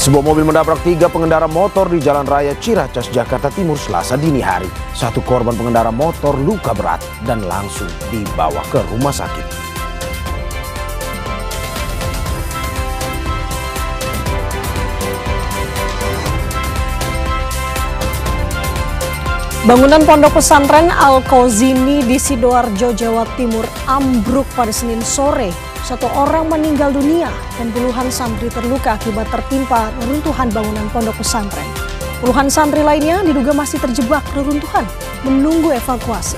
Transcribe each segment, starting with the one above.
Sebuah mobil menabrak 3 pengendara motor di Jalan Raya Ciracas, Jakarta Timur Selasa dini hari. 1 korban pengendara motor luka berat dan langsung dibawa ke rumah sakit. Bangunan pondok pesantren Al-Kozini di Sidoarjo, Jawa Timur ambruk pada Senin sore. 1 orang meninggal dunia dan puluhan santri terluka akibat tertimpa reruntuhan bangunan pondok pesantren. Puluhan santri lainnya diduga masih terjebak reruntuhan, menunggu evakuasi.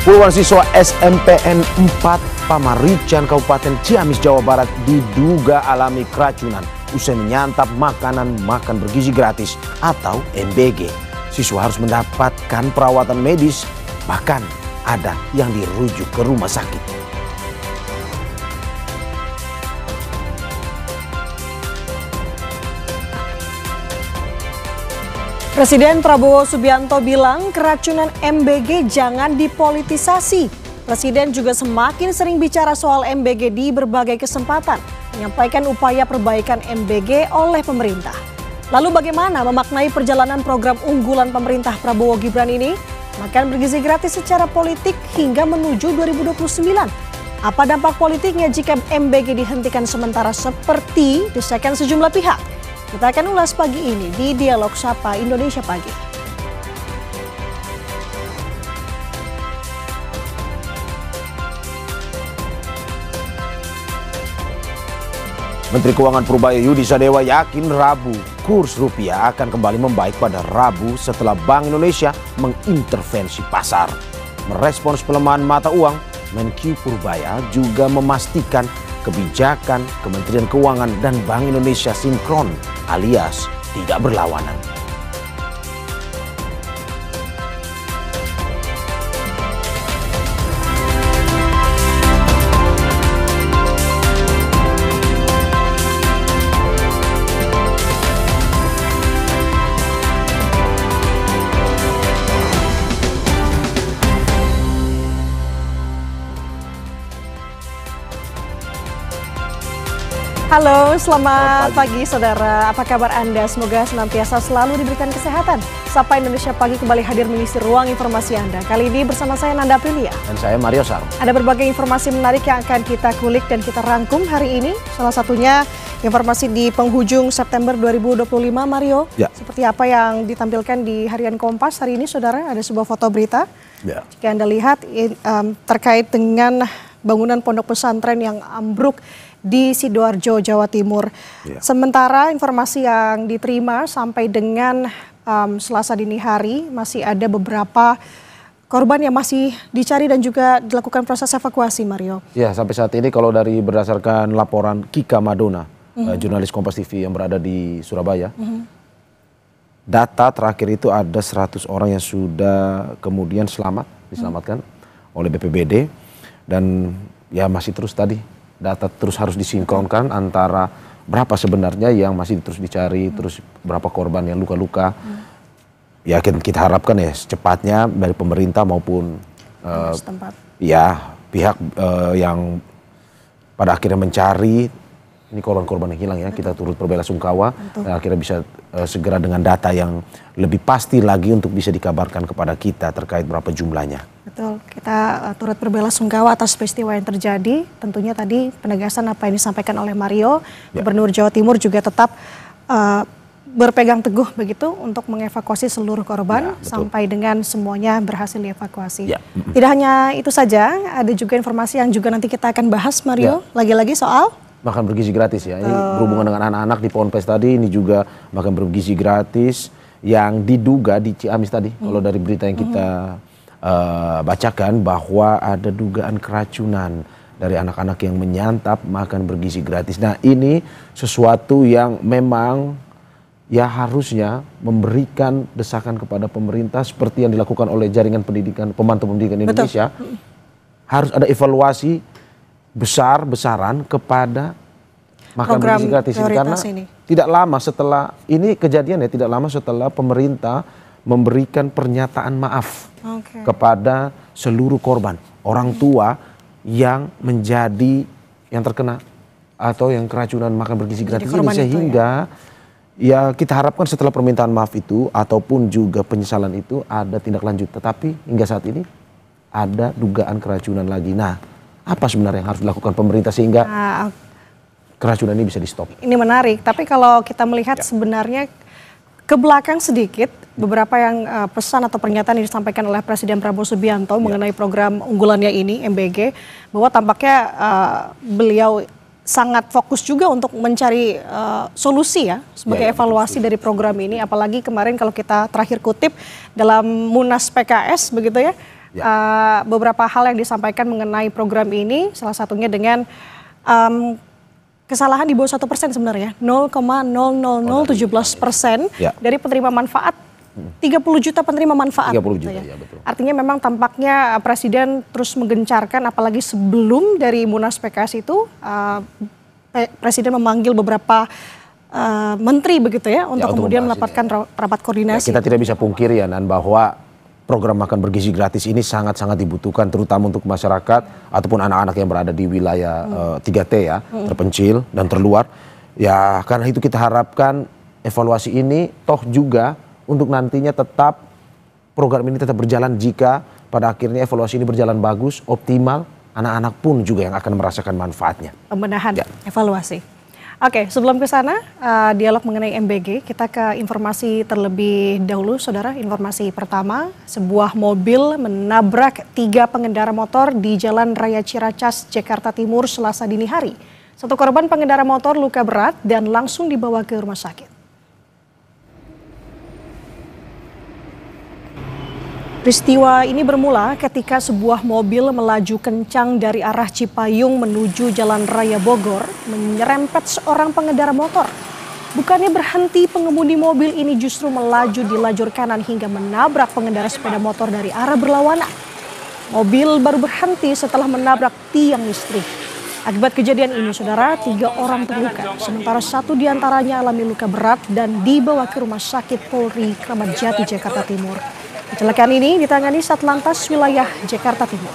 Puluhan siswa SMPN 4 Pamarican, Kabupaten Ciamis, Jawa Barat diduga alami keracunan usai menyantap makanan makan bergizi gratis atau MBG. Siswa harus mendapatkan perawatan medis, bahkan ada yang dirujuk ke rumah sakit. Presiden Prabowo Subianto bilang keracunan MBG jangan dipolitisasi. Presiden juga semakin sering bicara soal MBG di berbagai kesempatan, menyampaikan upaya perbaikan MBG oleh pemerintah. Lalu bagaimana memaknai perjalanan program unggulan pemerintah Prabowo Gibran ini? Makan bergizi gratis secara politik hingga menuju 2029. Apa dampak politiknya jika MBG dihentikan sementara seperti desakan sejumlah pihak? Kita akan ulas pagi ini di Dialog Sapa Indonesia Pagi. Menteri Keuangan Purbaya Yudi Sadewa yakin Rabu kurs rupiah akan kembali membaik pada Rabu setelah Bank Indonesia mengintervensi pasar. Merespons pelemahan mata uang, Menkyu Purbaya juga memastikan kebijakan Kementerian Keuangan dan Bank Indonesia sinkron alias tidak berlawanan. Halo, selamat pagi saudara. Apa kabar Anda? Semoga senantiasa selalu diberikan kesehatan. Sapa Indonesia Pagi kembali hadir mengisi ruang informasi Anda. Kali ini bersama saya Nanda Aprilia. Dan saya Mario Sarung. Ada berbagai informasi menarik yang akan kita kulik dan kita rangkum hari ini. Salah satunya informasi di penghujung September 2025, Mario. Ya. Seperti apa yang ditampilkan di Harian Kompas hari ini, saudara. Ada sebuah foto berita. Ya. Jika Anda lihat terkait dengan bangunan pondok pesantren yang ambruk di Sidoarjo, Jawa Timur. Ya. Sementara informasi yang diterima sampai dengan Selasa dini hari masih ada beberapa korban yang masih dicari dan juga dilakukan proses evakuasi, Mario. Ya, sampai saat ini kalau dari berdasarkan laporan Kika Madona, jurnalis Kompas TV yang berada di Surabaya, data terakhir itu ada 100 orang yang sudah kemudian diselamatkan oleh BPBD, dan ya masih terus tadi data terus harus disinkronkan antara berapa sebenarnya yang masih terus dicari, terus berapa korban yang luka-luka. Ya kita harapkan ya secepatnya dari pemerintah maupun ya pihak yang pada akhirnya mencari ini korban-korban yang hilang ya. Kita turut berbelasungkawa dan akhirnya bisa segera dengan data yang lebih pasti lagi untuk bisa dikabarkan kepada kita terkait berapa jumlahnya. Betul, kita turut berbelasungkawa atas peristiwa yang terjadi. Tentunya tadi penegasan apa yang disampaikan oleh Mario, Gubernur Jawa Timur juga tetap berpegang teguh begitu untuk mengevakuasi seluruh korban sampai dengan semuanya berhasil dievakuasi. Tidak hanya itu saja, ada juga informasi yang juga nanti kita akan bahas, Mario. Lagi-lagi soal makan bergizi gratis ya. Ini berhubungan dengan anak-anak di Ponpes tadi, ini juga makan bergizi gratis yang diduga di Ciamis tadi. Kalau dari berita yang kita bacakan bahwa ada dugaan keracunan dari anak-anak yang menyantap makan bergizi gratis. Nah, ini sesuatu yang memang ya harusnya memberikan desakan kepada pemerintah seperti yang dilakukan oleh jaringan pendidikan, pemantau pendidikan Indonesia. Harus ada evaluasi besar-besaran kepada makan bergizi gratis ini, karena tidak lama setelah ini kejadian ya, tidak lama setelah pemerintah memberikan pernyataan maaf kepada seluruh korban, orang tua yang terkena atau yang keracunan makan bergizi gratis ini, sehingga ya kita harapkan setelah permintaan maaf itu ataupun juga penyesalan itu ada tindak lanjut. Tetapi hingga saat ini ada dugaan keracunan lagi. Nah, apa sebenarnya yang harus dilakukan pemerintah sehingga keracunan ini bisa di stop? Ini menarik, tapi kalau kita melihat sebenarnya ke belakang sedikit, beberapa yang pesan atau pernyataan yang disampaikan oleh Presiden Prabowo Subianto mengenai program unggulannya ini, MBG, bahwa tampaknya beliau sangat fokus juga untuk mencari solusi ya sebagai evaluasi dari program ini. Apalagi kemarin kalau kita terakhir kutip dalam Munas PKS begitu ya, beberapa hal yang disampaikan mengenai program ini, salah satunya dengan kesalahan di bawah 1% sebenarnya, 0,00017% dari penerima manfaat, 30 juta penerima manfaat. 30 juta, ya betul. Artinya memang tampaknya Presiden terus menggencarkan, apalagi sebelum dari Munas PKS itu, Presiden memanggil beberapa menteri begitu ya, untuk kemudian mendapatkan rapat koordinasi. Kita tidak bisa pungkiri ya, Nan, bahwa program makan bergizi gratis ini sangat-sangat dibutuhkan terutama untuk masyarakat ataupun anak-anak yang berada di wilayah 3T ya, terpencil dan terluar. Ya karena itu kita harapkan evaluasi ini toh juga untuk nantinya tetap program ini tetap berjalan jika pada akhirnya evaluasi ini berjalan bagus, optimal, anak-anak pun juga yang akan merasakan manfaatnya. Pembenahan, evaluasi. Oke, sebelum ke sana, dialog mengenai MBG, kita ke informasi terlebih dahulu, saudara. Informasi pertama, sebuah mobil menabrak 3 pengendara motor di Jalan Raya Ciracas, Jakarta Timur, Selasa dini hari. 1 korban pengendara motor luka berat dan langsung dibawa ke rumah sakit. Peristiwa ini bermula ketika sebuah mobil melaju kencang dari arah Cipayung menuju Jalan Raya Bogor, menyerempet seorang pengendara motor. Bukannya berhenti, pengemudi mobil ini justru melaju di lajur kanan hingga menabrak pengendara sepeda motor dari arah berlawanan. Mobil baru berhenti setelah menabrak tiang listrik. Akibat kejadian ini, saudara, 3 orang terluka, sementara 1 diantaranya alami luka berat dan dibawa ke Rumah Sakit Polri Kramat Jati, Jakarta Timur. Kecelakaan ini ditangani Satlantas Wilayah Jakarta Timur.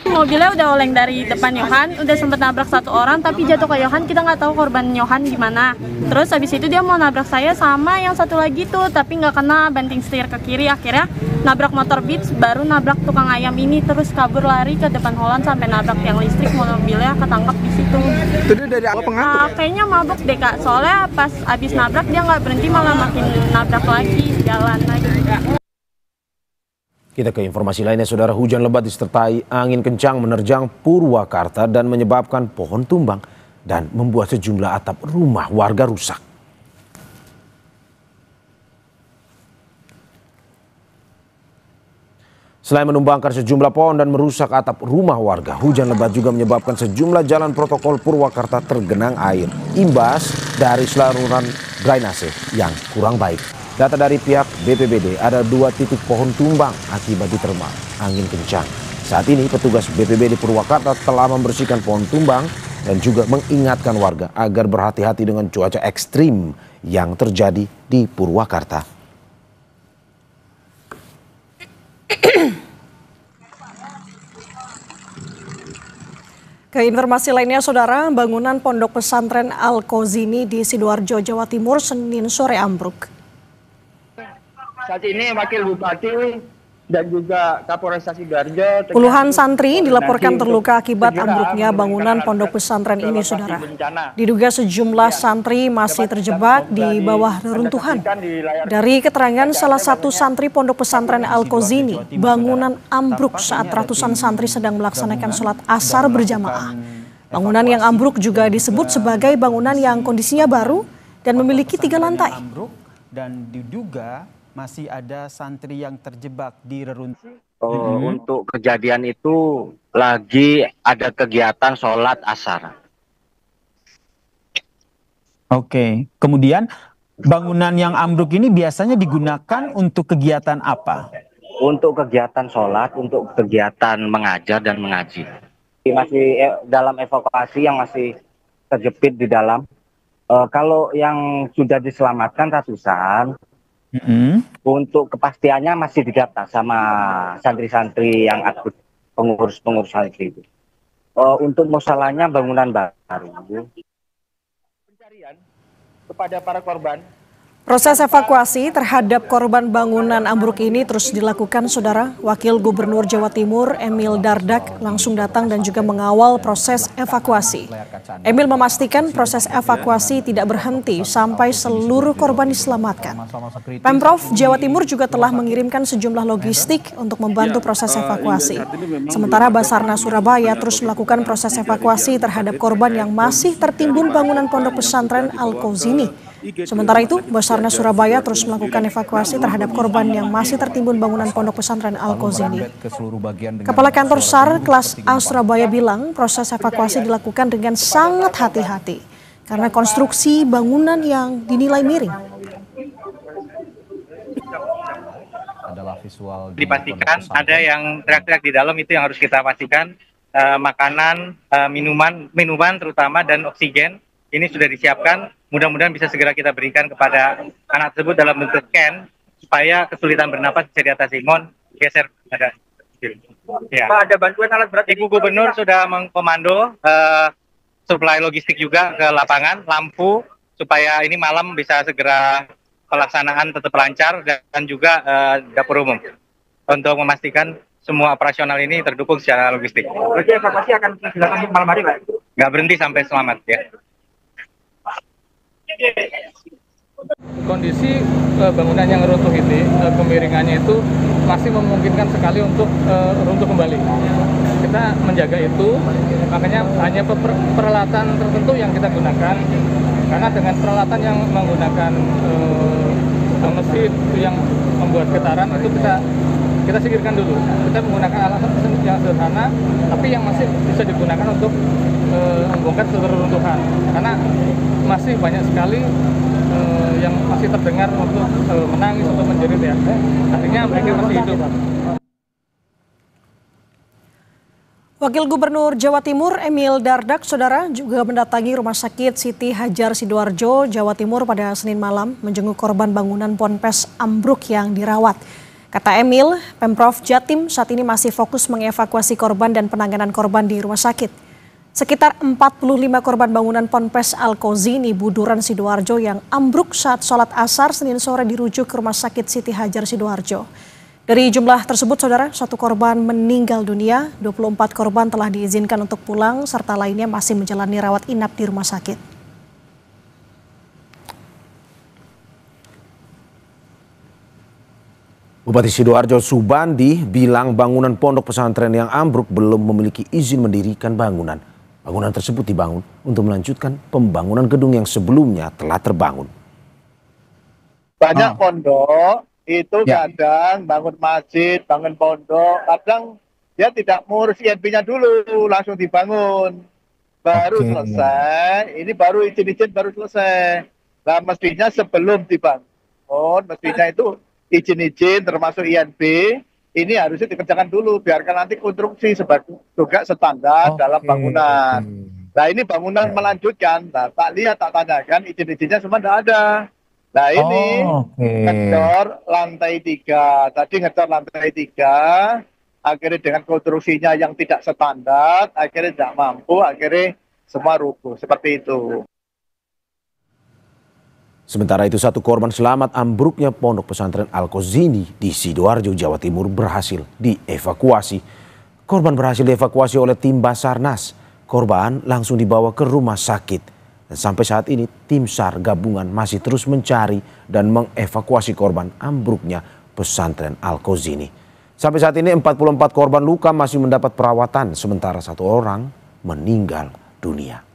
Mobilnya udah oleng dari depan Yohan, udah sempet nabrak 1 orang tapi jatuh ke Yohan, kita nggak tahu korban Yohan gimana. Terus habis itu dia mau nabrak saya sama yang 1 lagi tuh, tapi nggak kena, banting setir ke kiri, akhirnya nabrak motor Beats, baru nabrak tukang ayam ini, terus kabur lari ke depan Holland sampai nabrak tiang listrik, mobilnya ketangkap di situ. Itu dari apa pengantuk? Kayaknya mabuk deh Kak, soalnya pas abis nabrak dia nggak berhenti, malah makin nabrak lagi, jalan lagi. Kita ke informasi lainnya, saudara. Hujan lebat disertai angin kencang menerjang Purwakarta dan menyebabkan pohon tumbang dan membuat sejumlah atap rumah warga rusak. Selain menumbangkan sejumlah pohon dan merusak atap rumah warga, hujan lebat juga menyebabkan sejumlah jalan protokol Purwakarta tergenang air, imbas dari saluran drainase yang kurang baik. Data dari pihak BPBD, ada 2 titik pohon tumbang akibat diterjang angin kencang. Saat ini petugas BPBD Purwakarta telah membersihkan pohon tumbang dan juga mengingatkan warga agar berhati-hati dengan cuaca ekstrim yang terjadi di Purwakarta. Ke informasi lainnya, saudara, bangunan pondok pesantren Al-Kozini di Sidoarjo, Jawa Timur, Senin sore ambruk. Saat ini Wakil Bupati dan juga Kapolresta Sidoarjo. Puluhan santri dilaporkan terluka akibat ambruknya bangunan pondok pesantren ini, saudara. Diduga sejumlah santri masih terjebak di bawah reruntuhan. Dari keterangan salah satu santri pondok pesantren Al-Kozini, bangunan ambruk saat ratusan santri sedang melaksanakan sholat asar berjamaah. Bangunan yang ambruk juga disebut sebagai bangunan yang kondisinya baru dan memiliki 3 lantai. Dan diduga masih ada santri yang terjebak di reruntuhan. Untuk kejadian itu lagi ada kegiatan sholat asar. Oke, kemudian bangunan yang ambruk ini biasanya digunakan untuk kegiatan apa? Untuk kegiatan sholat, untuk kegiatan mengajar dan mengaji. masih dalam evakuasi yang masih terjepit di dalam. Kalau yang sudah diselamatkan ratusan, untuk kepastiannya masih didata sama santri-santri yang aktif, pengurus-pengurus santri itu. Untuk masalahnya bangunan baru. Pencarian kepada para korban. Proses evakuasi terhadap korban bangunan ambruk ini terus dilakukan, Saudara. Wakil Gubernur Jawa Timur Emil Dardak langsung datang dan juga mengawal proses evakuasi. Emil memastikan proses evakuasi tidak berhenti sampai seluruh korban diselamatkan. Pemprov Jawa Timur juga telah mengirimkan sejumlah logistik untuk membantu proses evakuasi. Sementara Basarnas Surabaya terus melakukan proses evakuasi terhadap korban yang masih tertimbun bangunan pondok pesantren Al-Qauzini. Sementara itu, Basarnas Surabaya terus melakukan evakuasi terhadap korban yang masih tertimbun bangunan pondok pesantren Al-Qauzini. Kepala Kantor SAR kelas A Surabaya bilang proses evakuasi dilakukan dengan sangat hati-hati karena konstruksi bangunan yang dinilai miring. Dipastikan ada yang teriak-teriak di dalam, itu yang harus kita pastikan. Makanan, minuman terutama dan oksigen ini sudah disiapkan. Mudah-mudahan bisa segera kita berikan kepada anak tersebut dalam bentuk can supaya kesulitan bernapas bisa diatasi. Mohon geser ada. Ya. Pak, ada bantuan alat berat. Ibu Gubernur sudah mengkomando suplai logistik juga ke lapangan, lampu supaya ini malam bisa segera pelaksanaan tetap lancar, dan juga dapur umum untuk memastikan semua operasional ini terdukung secara logistik. Berarti evakuasi akan dilakukan malam hari, Pak? Nggak berhenti sampai selamat ya. Kondisi bangunan yang runtuh ini, kemiringannya itu masih memungkinkan sekali untuk runtuh kembali. Kita menjaga itu, makanya hanya peralatan tertentu yang kita gunakan. Karena dengan peralatan yang menggunakan mesin yang membuat getaran itu kita singkirkan dulu. Kita menggunakan alat yang sederhana, tapi yang masih bisa digunakan untuk membongkar reruntuhan. Karena masih banyak sekali yang masih terdengar untuk menangis atau menjerit ya. Artinya mereka masih hidup. Wakil Gubernur Jawa Timur Emil Dardak, Saudara, juga mendatangi Rumah Sakit Siti Hajar Sidoarjo, Jawa Timur pada Senin malam menjenguk korban bangunan ponpes ambruk yang dirawat. Kata Emil, Pemprov Jatim saat ini masih fokus mengevakuasi korban dan penanganan korban di rumah sakit. Sekitar 45 korban bangunan ponpes Al-Qauzini Buduran Sidoarjo yang ambruk saat sholat asar Senin sore dirujuk ke Rumah Sakit Siti Hajar Sidoarjo. Dari jumlah tersebut, Saudara, 1 korban meninggal dunia, 24 korban telah diizinkan untuk pulang, serta lainnya masih menjalani rawat inap di rumah sakit. Bupati Sidoarjo Subandi bilang bangunan pondok pesantren yang ambruk belum memiliki izin mendirikan bangunan. Bangunan tersebut dibangun untuk melanjutkan pembangunan gedung yang sebelumnya telah terbangun. Banyak pondok itu kadang bangun masjid, bangun pondok, kadang dia tidak mengurus INP-nya dulu, langsung dibangun. Baru selesai, ini baru izin-izin baru selesai. Nah, mestinya sebelum dibangun, mestinya itu izin-izin termasuk INP, ini harusnya dikerjakan dulu, biarkan nanti konstruksi sebagai juga standar dalam bangunan. Nah, ini bangunan melanjutkan, nah, tak lihat, tak tanyakan, izin-izinnya semua tidak ada. Nah, ini ngecor lantai 3, tadi ngecor lantai 3, akhirnya dengan konstruksinya yang tidak standar, akhirnya tidak mampu, akhirnya semua rubuh, seperti itu. Sementara itu 1 korban selamat ambruknya pondok pesantren Al-Qauzini di Sidoarjo, Jawa Timur berhasil dievakuasi. Korban berhasil dievakuasi oleh tim Basarnas. Korban langsung dibawa ke rumah sakit. Dan sampai saat ini tim SAR gabungan masih terus mencari dan mengevakuasi korban ambruknya pesantren Al-Qauzini. Sampai saat ini 44 korban luka masih mendapat perawatan, sementara 1 orang meninggal dunia.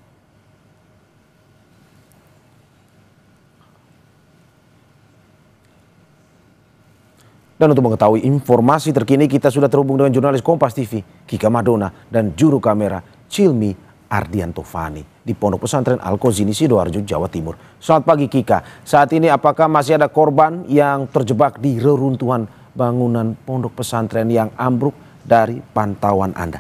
Dan untuk mengetahui informasi terkini kita sudah terhubung dengan jurnalis Kompas TV Kika Madona dan juru kamera Cilmi Ardianto Fani di Pondok Pesantren Al-Qauzini Sidoarjo, Jawa Timur. Selamat pagi Kika, saat ini apakah masih ada korban yang terjebak di reruntuhan bangunan pondok pesantren yang ambruk dari pantauan Anda?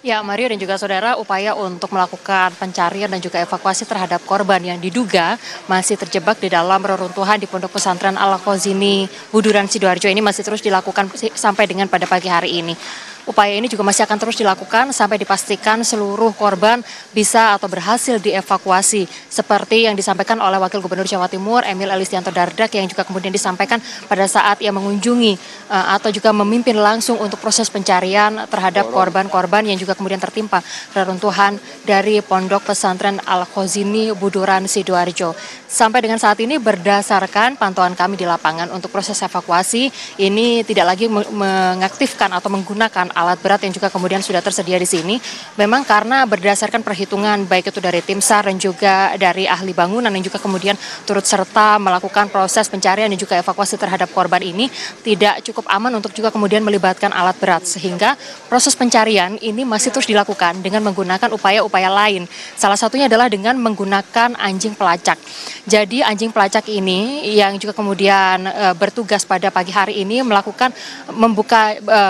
Ya, Mario dan juga saudara, upaya untuk melakukan pencarian dan juga evakuasi terhadap korban yang diduga masih terjebak di dalam reruntuhan di Pondok Pesantren Al-Khazini, Buduran, Sidoarjo ini masih terus dilakukan sampai dengan pada pagi hari ini. Upaya ini juga masih akan terus dilakukan sampai dipastikan seluruh korban bisa atau berhasil dievakuasi. Seperti yang disampaikan oleh Wakil Gubernur Jawa Timur, Emil Elistianto Dardak, yang juga kemudian disampaikan pada saat ia mengunjungi atau juga memimpin langsung untuk proses pencarian terhadap korban-korban yang juga kemudian tertimpa reruntuhan dari Pondok Pesantren Al-Khazini, Buduran, Sidoarjo. Sampai dengan saat ini berdasarkan pantauan kami di lapangan untuk proses evakuasi ini tidak lagi mengaktifkan atau menggunakan alat berat yang juga kemudian sudah tersedia di sini. Memang karena berdasarkan perhitungan baik itu dari tim SAR dan juga dari ahli bangunan yang juga kemudian turut serta melakukan proses pencarian dan juga evakuasi terhadap korban ini tidak cukup aman untuk juga kemudian melibatkan alat berat, sehingga proses pencarian ini masih terus dilakukan dengan menggunakan upaya-upaya lain. Salah satunya adalah dengan menggunakan anjing pelacak. Jadi anjing pelacak ini yang juga kemudian bertugas pada pagi hari ini melakukan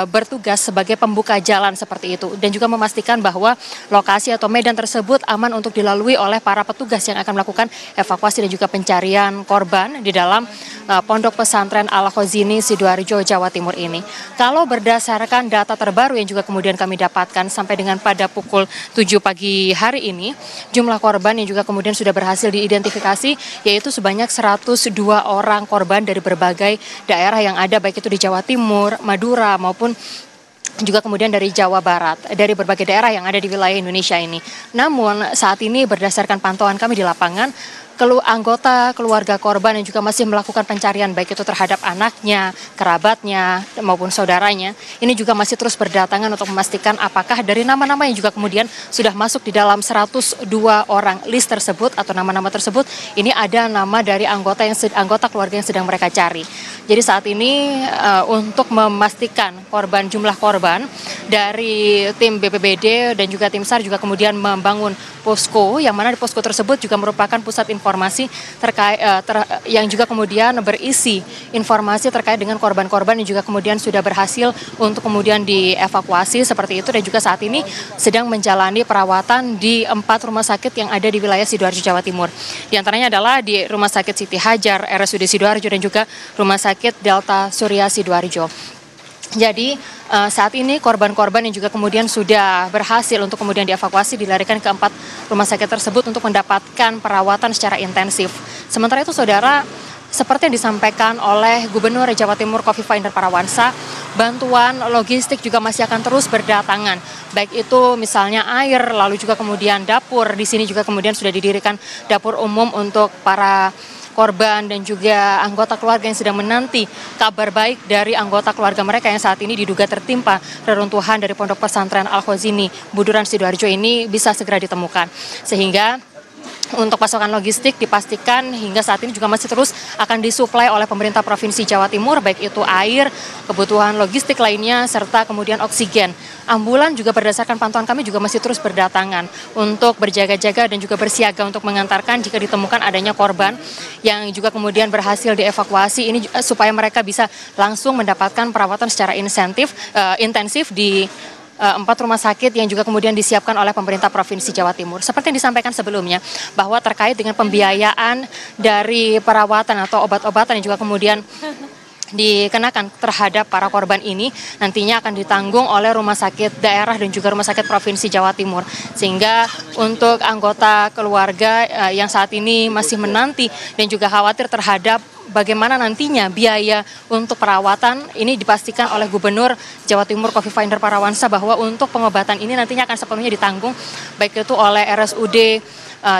bertugas sebagai pembuka jalan seperti itu, dan juga memastikan bahwa lokasi atau medan tersebut aman untuk dilalui oleh para petugas yang akan melakukan evakuasi dan juga pencarian korban di dalam Pondok Pesantren Al-Khazini, Sidoarjo, Jawa Timur ini. Kalau berdasarkan data terbaru yang juga kemudian kami dapatkan sampai dengan pada pukul 7 pagi hari ini, jumlah korban yang juga kemudian sudah berhasil diidentifikasi yaitu sebanyak 102 orang korban dari berbagai daerah yang ada, baik itu di Jawa Timur, Madura maupun juga kemudian dari Jawa Barat, dari berbagai daerah yang ada di wilayah Indonesia ini. Namun saat ini berdasarkan pantauan kami di lapangan, anggota keluarga korban yang juga masih melakukan pencarian baik itu terhadap anaknya, kerabatnya maupun saudaranya, ini juga masih terus berdatangan untuk memastikan apakah dari nama-nama yang juga kemudian sudah masuk di dalam 102 orang list tersebut atau nama-nama tersebut, ini ada nama dari anggota keluarga yang sedang mereka cari. Jadi saat ini untuk memastikan jumlah korban, dari tim BPBD dan juga tim SAR juga kemudian membangun posko, yang mana di posko tersebut juga merupakan pusat informasi yang juga kemudian berisi informasi terkait dengan korban-korban yang juga kemudian sudah berhasil untuk kemudian dievakuasi seperti itu, dan juga saat ini sedang menjalani perawatan di 4 rumah sakit yang ada di wilayah Sidoarjo, Jawa Timur. Di antaranya adalah di Rumah Sakit Siti Hajar, RSUD Sidoarjo, dan juga Rumah Sakit Delta Surya Sidoarjo. Jadi saat ini korban-korban yang juga kemudian sudah berhasil untuk kemudian dievakuasi dilarikan ke 4 rumah sakit tersebut untuk mendapatkan perawatan secara intensif. Sementara itu saudara, seperti yang disampaikan oleh Gubernur Jawa Timur Khofifah Indar Parawansa, bantuan logistik juga masih akan terus berdatangan. Baik itu misalnya air, lalu juga kemudian dapur. Di sini juga kemudian sudah didirikan dapur umum untuk para korban dan juga anggota keluarga yang sedang menanti kabar baik dari anggota keluarga mereka yang saat ini diduga tertimpa reruntuhan dari Pondok Pesantren Al-Khazini, Buduran, Sidoarjo ini bisa segera ditemukan. Sehingga untuk pasokan logistik dipastikan hingga saat ini juga masih terus akan disuplai oleh pemerintah Provinsi Jawa Timur, baik itu air, kebutuhan logistik lainnya, serta kemudian oksigen. Ambulan juga berdasarkan pantauan kami juga masih terus berdatangan untuk berjaga-jaga dan juga bersiaga untuk mengantarkan jika ditemukan adanya korban yang juga kemudian berhasil dievakuasi ini supaya mereka bisa langsung mendapatkan perawatan secara intensif di 4 rumah sakit yang juga kemudian disiapkan oleh pemerintah Provinsi Jawa Timur. Seperti yang disampaikan sebelumnya, bahwa terkait dengan pembiayaan dari perawatan atau obat-obatan yang juga kemudian dikenakan terhadap para korban ini nantinya akan ditanggung oleh rumah sakit daerah dan juga rumah sakit Provinsi Jawa Timur. Sehingga untuk anggota keluarga yang saat ini masih menanti dan juga khawatir terhadap bagaimana nantinya biaya untuk perawatan ini dipastikan oleh Gubernur Jawa Timur Khofifah Indar Parawansa bahwa untuk pengobatan ini nantinya akan sepenuhnya ditanggung baik itu oleh RSUD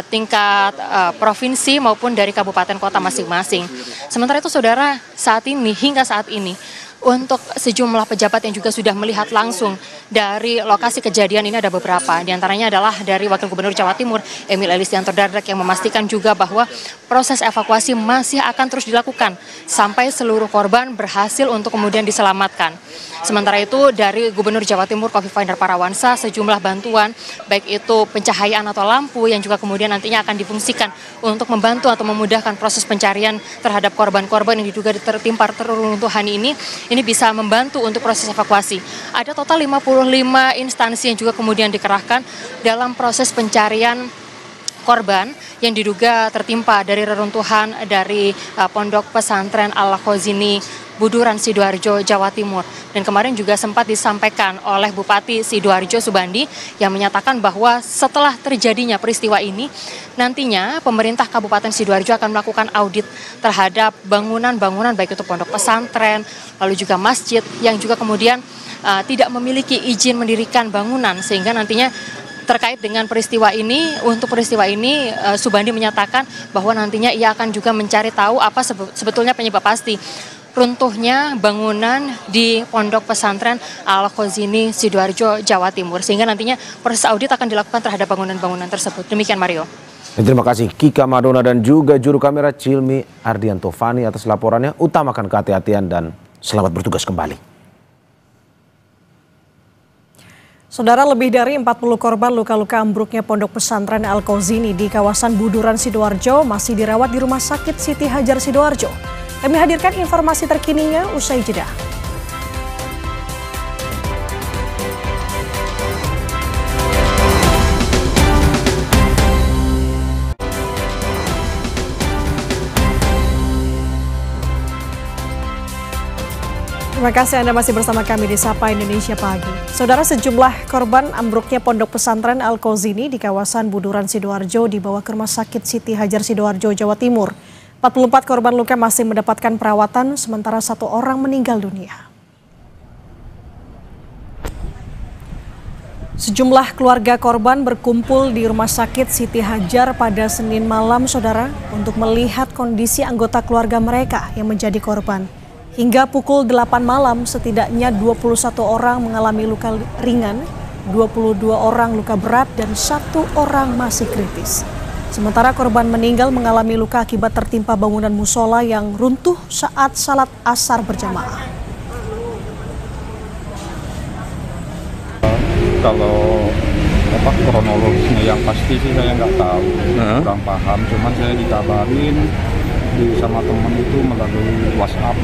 tingkat provinsi maupun dari kabupaten kota masing-masing. Sementara itu saudara, hingga saat ini untuk sejumlah pejabat yang juga sudah melihat langsung dari lokasi kejadian ini ada beberapa. Di antaranya adalah dari Wakil Gubernur Jawa Timur, Emil Elistianto Dardak, yang memastikan juga bahwa proses evakuasi masih akan terus dilakukan sampai seluruh korban berhasil untuk kemudian diselamatkan. Sementara itu dari Gubernur Jawa Timur Khofifah Indar Parawansa, sejumlah bantuan baik itu pencahayaan atau lampu yang juga kemudian nantinya akan difungsikan untuk membantu atau memudahkan proses pencarian terhadap korban-korban yang diduga tertimpa reruntuhan ini ini bisa membantu untuk proses evakuasi. Ada total 55 instansi yang juga kemudian dikerahkan dalam proses pencarian korban yang diduga tertimpa dari reruntuhan dari Pondok Pesantren Al-Khozini Buduran Sidoarjo, Jawa Timur. Dan kemarin juga sempat disampaikan oleh Bupati Sidoarjo Subandi yang menyatakan bahwa setelah terjadinya peristiwa ini, nantinya pemerintah Kabupaten Sidoarjo akan melakukan audit terhadap bangunan-bangunan baik itu pondok pesantren, lalu juga masjid yang juga kemudian tidak memiliki izin mendirikan bangunan, sehingga nantinya terkait dengan peristiwa ini, untuk peristiwa ini Subandi menyatakan bahwa nantinya ia akan juga mencari tahu apa sebetulnya penyebab pasti runtuhnya bangunan di Pondok Pesantren Al-Khozini Sidoarjo, Jawa Timur, sehingga nantinya proses audit akan dilakukan terhadap bangunan-bangunan tersebut. Demikian Mario. Terima kasih Kika Madona dan juga juru kamera Cilmi Ardianto Fani atas laporannya. Utamakan kehati-hatian dan selamat bertugas kembali. Saudara, lebih dari 40 korban luka-luka ambruknya Pondok Pesantren Al-Khozini di kawasan Buduran Sidoarjo masih dirawat di Rumah Sakit Siti Hajar Sidoarjo. Kami hadirkan informasi terkininya usai jeda. Terima kasih Anda masih bersama kami di Sapa Indonesia Pagi. Saudara, sejumlah korban ambruknya Pondok Pesantren Al-Khozini di kawasan Buduran Sidoarjo dibawa ke Rumah Sakit Siti Hajar Sidoarjo, Jawa Timur. 44 korban luka masih mendapatkan perawatan, sementara 1 orang meninggal dunia. Sejumlah keluarga korban berkumpul di Rumah Sakit Siti Hajar pada Senin malam, saudara, untuk melihat kondisi anggota keluarga mereka yang menjadi korban. Hingga pukul 8 malam, setidaknya 21 orang mengalami luka ringan, 22 orang luka berat, dan 1 orang masih kritis. Sementara korban meninggal mengalami luka akibat tertimpa bangunan musola yang runtuh saat salat asar berjamaah. Kalau kronologisnya yang pasti sih saya nggak tahu, kurang paham. Cuman saya dikabarin sama teman itu melalui WhatsApp.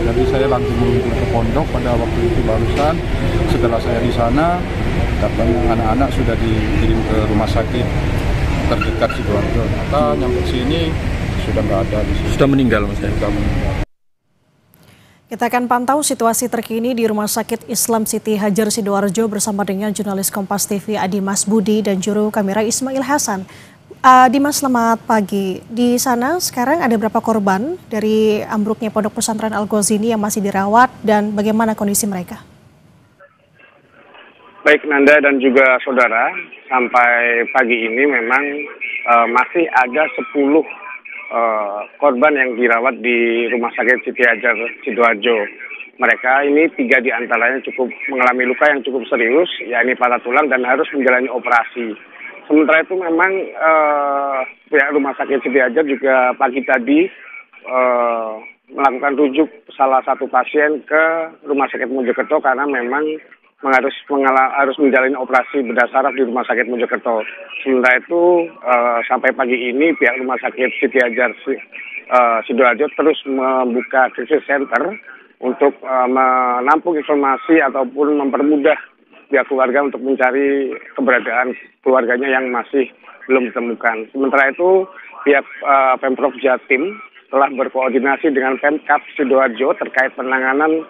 Jadi saya langsung meluncur ke pondok pada waktu itu barusan. Setelah saya di sana, katanya anak-anak sudah dikirim ke rumah sakit terdekat Sidoarjo. Ternyata nyampe sini sudah nggak ada di sini. Sudah meninggal, Mas. Sudah meninggal. Kita akan pantau situasi terkini di Rumah Sakit Islam Siti Hajar Sidoarjo bersama dengan jurnalis Kompas TV Adimas Budi dan juru kamera Ismail Hasan. Dimas, selamat pagi. Di sana sekarang ada berapa korban dari ambruknya Pondok Pesantren Al-Khozini yang masih dirawat dan bagaimana kondisi mereka? Baik Nanda dan juga saudara, sampai pagi ini memang masih ada 10 korban yang dirawat di Rumah Sakit Siti Hajar Sidoarjo. Mereka ini 3 diantaranya cukup mengalami luka yang cukup serius, yakni patah tulang dan harus menjalani operasi. Sementara itu memang pihak Rumah Sakit Siti Hajar juga pagi tadi melakukan rujuk salah satu pasien ke Rumah Sakit Mojokerto karena memang harus menjalani operasi bedah saraf di Rumah Sakit Mojokerto. Sementara itu sampai pagi ini pihak Rumah Sakit Siti Hajar Sidoarjo terus membuka krisis center untuk menampung informasi ataupun mempermudah pihak keluarga untuk mencari keberadaan keluarganya yang masih belum ditemukan. Sementara itu pihak Pemprov Jatim telah berkoordinasi dengan Pemkab Sidoarjo terkait penanganan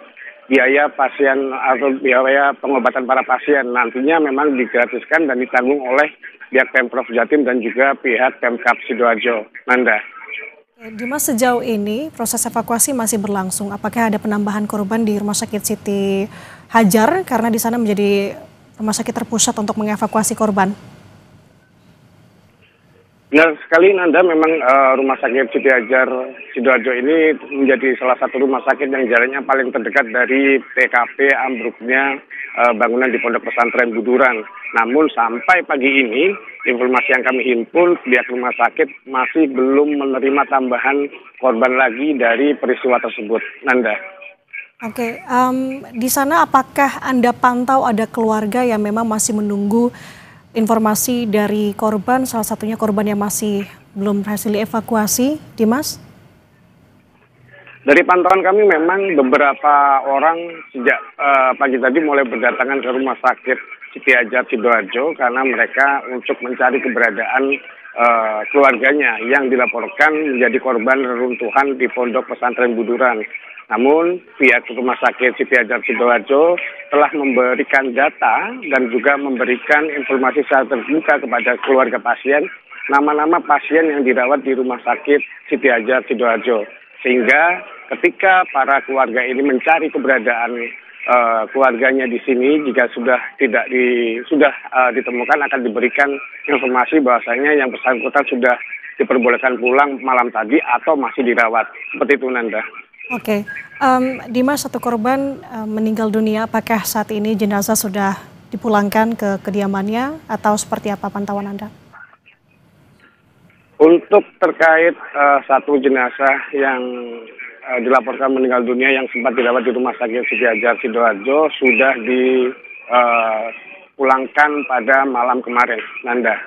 biaya pasien atau biaya pengobatan para pasien. Nantinya memang digratiskan dan ditanggung oleh pihak Pemprov Jatim dan juga pihak Pemkab Sidoarjo. Nanda. Dimas, sejauh ini proses evakuasi masih berlangsung. Apakah ada penambahan korban di Rumah Sakit Siti Hajar karena di sana menjadi rumah sakit terpusat untuk mengevakuasi korban? Benar sekali Nanda, memang Rumah Sakit Siti Hajar Sidoarjo ini menjadi salah satu rumah sakit yang jaraknya paling terdekat dari TKP ambruknya bangunan di Pondok Pesantren Buduran. Namun sampai pagi ini, informasi yang kami himpun, pihak rumah sakit masih belum menerima tambahan korban lagi dari peristiwa tersebut. Nanda. Oke, di sana apakah Anda pantau ada keluarga yang memang masih menunggu informasi dari korban, salah satunya korban yang masih belum berhasil dievakuasi, Dimas? Dari pantauan kami memang beberapa orang sejak pagi tadi mulai berdatangan ke rumah sakit Siti Hajar Sidoarjo karena mereka untuk mencari keberadaan keluarganya yang dilaporkan menjadi korban reruntuhan di Pondok Pesantren Buduran. Namun pihak rumah sakit Siti Hajar Sidoarjo telah memberikan data dan juga memberikan informasi secara terbuka kepada keluarga pasien, nama-nama pasien yang dirawat di rumah sakit Siti Hajar Sidoarjo. Sehingga ketika para keluarga ini mencari keberadaan keluarganya di sini, jika sudah ditemukan akan diberikan informasi bahwasanya yang bersangkutan sudah diperbolehkan pulang malam tadi atau masih dirawat. Seperti itu, Nanda. Oke, Dimas, satu korban meninggal dunia. Apakah saat ini jenazah sudah dipulangkan ke kediamannya atau seperti apa pantauan Anda? Untuk terkait satu jenazah yang dilaporkan meninggal dunia yang sempat dirawat di rumah sakit Siti Hajar Sidoarjo sudah dipulangkan pada malam kemarin, Nanda.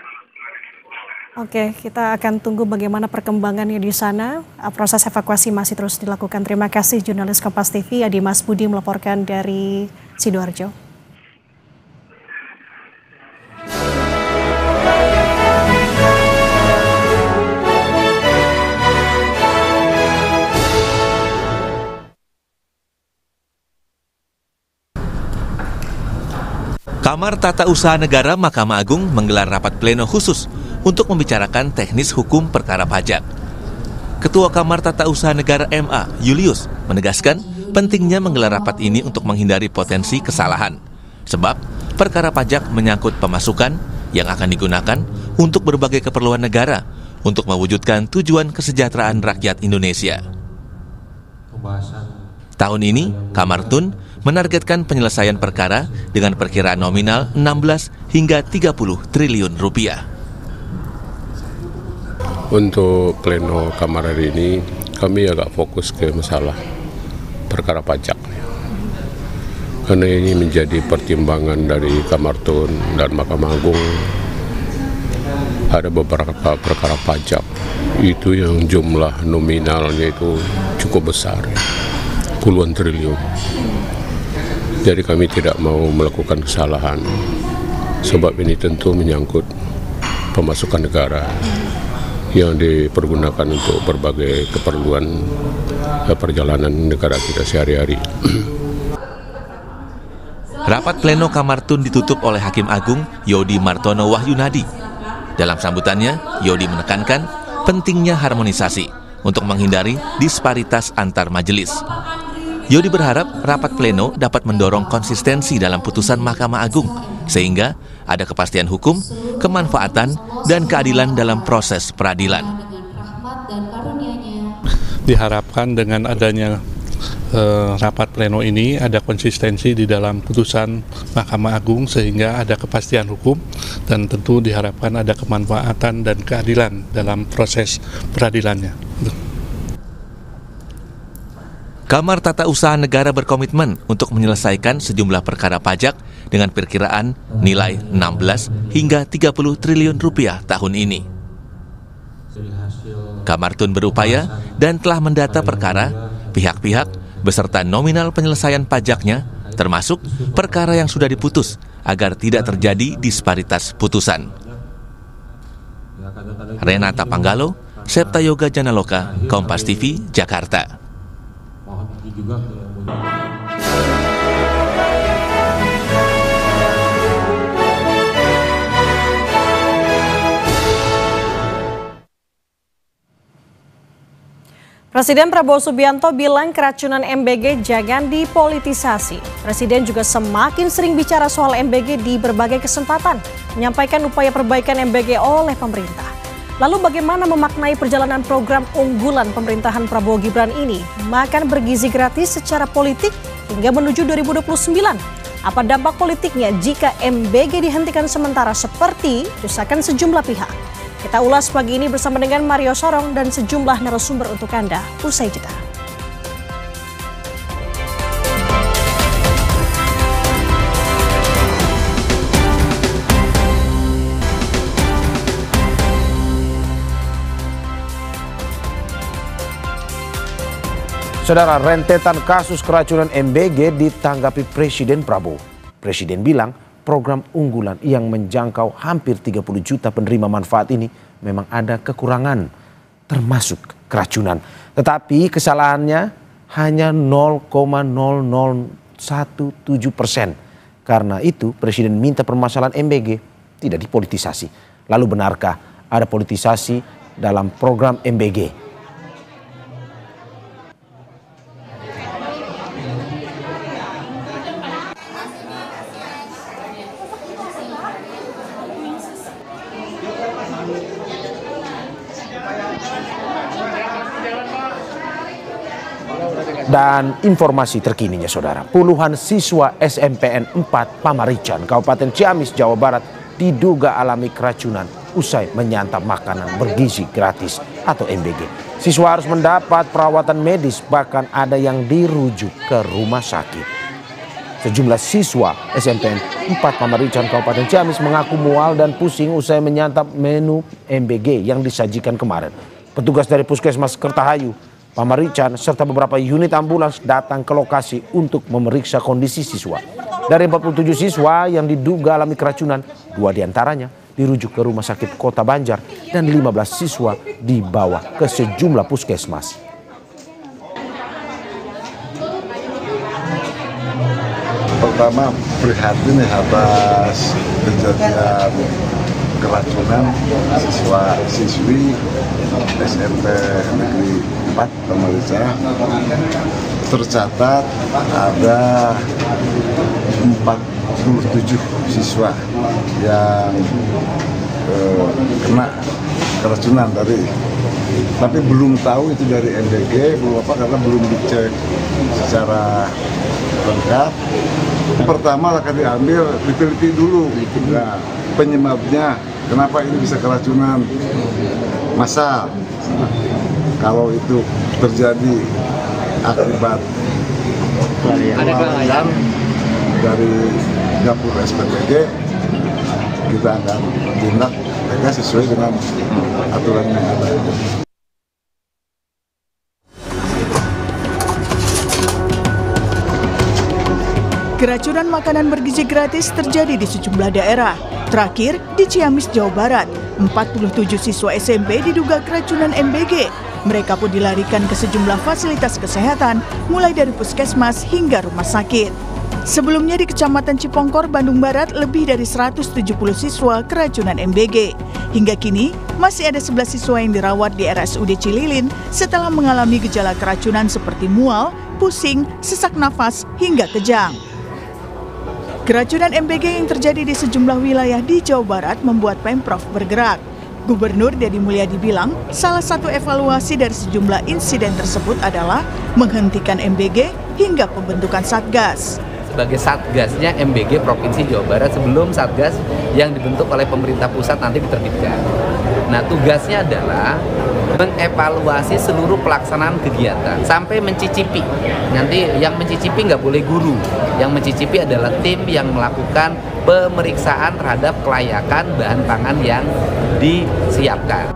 Oke, kita akan tunggu bagaimana perkembangannya di sana. Proses evakuasi masih terus dilakukan. Terima kasih jurnalis Kompas TV Dimas Budi melaporkan dari Sidoarjo. Kamar Tata Usaha Negara Mahkamah Agung menggelar rapat pleno khusus untuk membicarakan teknis hukum perkara pajak. Ketua Kamar Tata Usaha Negara MA, Julius, menegaskan pentingnya menggelar rapat ini untuk menghindari potensi kesalahan. Sebab perkara pajak menyangkut pemasukan yang akan digunakan untuk berbagai keperluan negara untuk mewujudkan tujuan kesejahteraan rakyat Indonesia. Tahun ini, Kamar Tun menargetkan penyelesaian perkara dengan perkiraan nominal 16 hingga 30 triliun rupiah. Untuk pleno Kamar hari ini, kami agak fokus ke masalah perkara pajak. Karena ini menjadi pertimbangan dari Kamar Tun dan Mahkamah Agung. Ada beberapa perkara pajak itu yang jumlah nominalnya itu cukup besar, puluhan triliun. Jadi kami tidak mau melakukan kesalahan, sebab ini tentu menyangkut pemasukan negara yang dipergunakan untuk berbagai keperluan perjalanan negara kita sehari-hari. Rapat pleno Kamar Tun ditutup oleh Hakim Agung Yodi Martono Wahyunadi. Dalam sambutannya, Yodi menekankan pentingnya harmonisasi untuk menghindari disparitas antar majelis. Yodi berharap rapat pleno dapat mendorong konsistensi dalam putusan Mahkamah Agung, sehingga ada kepastian hukum, kemanfaatan, dan keadilan dalam proses peradilan. Diharapkan dengan adanya rapat pleno ini ada konsistensi di dalam putusan Mahkamah Agung sehingga ada kepastian hukum dan tentu diharapkan ada kemanfaatan dan keadilan dalam proses peradilannya. Kamar Tata Usaha Negara berkomitmen untuk menyelesaikan sejumlah perkara pajak dengan perkiraan nilai 16 hingga 30 triliun rupiah tahun ini. Kamar Tun berupaya dan telah mendata perkara, pihak-pihak, beserta nominal penyelesaian pajaknya, termasuk perkara yang sudah diputus, agar tidak terjadi disparitas putusan. Renata Panggalo, Septa Yoga Janaloka, Kompas TV, Jakarta. Presiden Prabowo Subianto bilang keracunan MBG jangan dipolitisasi. Presiden juga semakin sering bicara soal MBG di berbagai kesempatan, menyampaikan upaya perbaikan MBG oleh pemerintah. Lalu bagaimana memaknai perjalanan program unggulan pemerintahan Prabowo Gibran ini? Makan bergizi gratis secara politik hingga menuju 2029. Apa dampak politiknya jika MBG dihentikan sementara seperti desakan sejumlah pihak? Kita ulas pagi ini bersama dengan Mario Sorong dan sejumlah narasumber untuk Anda. Usai jeda. Saudara, rentetan kasus keracunan MBG ditanggapi Presiden Prabowo. Presiden bilang program unggulan yang menjangkau hampir 30 juta penerima manfaat ini memang ada kekurangan, termasuk keracunan. Tetapi kesalahannya hanya 0,0017%. Karena itu Presiden minta permasalahan MBG tidak dipolitisasi. Lalu benarkah ada politisasi dalam program MBG? Dan informasi terkininya saudara, puluhan siswa SMPN 4 Pamarican, Kabupaten Ciamis, Jawa Barat diduga alami keracunan usai menyantap makanan bergizi gratis atau MBG. Siswa harus mendapat perawatan medis, bahkan ada yang dirujuk ke rumah sakit. Sejumlah siswa SMPN 4 Pamarican, Kabupaten Ciamis mengaku mual dan pusing usai menyantap menu MBG yang disajikan kemarin. Petugas dari Puskesmas Kertahayu, Pamarican, serta beberapa unit ambulans datang ke lokasi untuk memeriksa kondisi siswa. Dari 47 siswa yang diduga alami keracunan, 2 diantaranya dirujuk ke Rumah Sakit Kota Banjar dan 15 siswa dibawa ke sejumlah puskesmas. Pertama, prihatin atas kejadian keracunan siswa-siswi SMP Negeri 4 Pamarican. Tercatat ada 47 siswa yang kena keracunan tapi belum tahu itu dari MBG, belum apa karena belum dicek secara lengkap. Pertama akan diambil, diteliti dulu penyebabnya, kenapa ini bisa keracunan massal. Kalau itu terjadi akibat kelalaian dari dapur SPPG, kita akan tindak tegas sesuai dengan aturan yang ada. Keracunan makanan bergizi gratis terjadi di sejumlah daerah. Terakhir, di Ciamis, Jawa Barat, 47 siswa SMP diduga keracunan MBG. Mereka pun dilarikan ke sejumlah fasilitas kesehatan, mulai dari puskesmas hingga rumah sakit. Sebelumnya di Kecamatan Cipongkor, Bandung Barat, lebih dari 170 siswa keracunan MBG. Hingga kini, masih ada 11 siswa yang dirawat di RSUD Cililin setelah mengalami gejala keracunan seperti mual, pusing, sesak nafas, hingga kejang. Keracunan MBG yang terjadi di sejumlah wilayah di Jawa Barat membuat Pemprov bergerak. Gubernur Deddy Mulyadi bilang salah satu evaluasi dari sejumlah insiden tersebut adalah menghentikan MBG hingga pembentukan Satgas. Sebagai Satgasnya MBG Provinsi Jawa Barat sebelum Satgas yang dibentuk oleh pemerintah pusat nanti diterbitkan. Nah, tugasnya adalah mengevaluasi seluruh pelaksanaan kegiatan sampai mencicipi. Nanti yang mencicipi nggak boleh guru, yang mencicipi adalah tim yang melakukan pemeriksaan terhadap kelayakan bahan pangan yang disiapkan.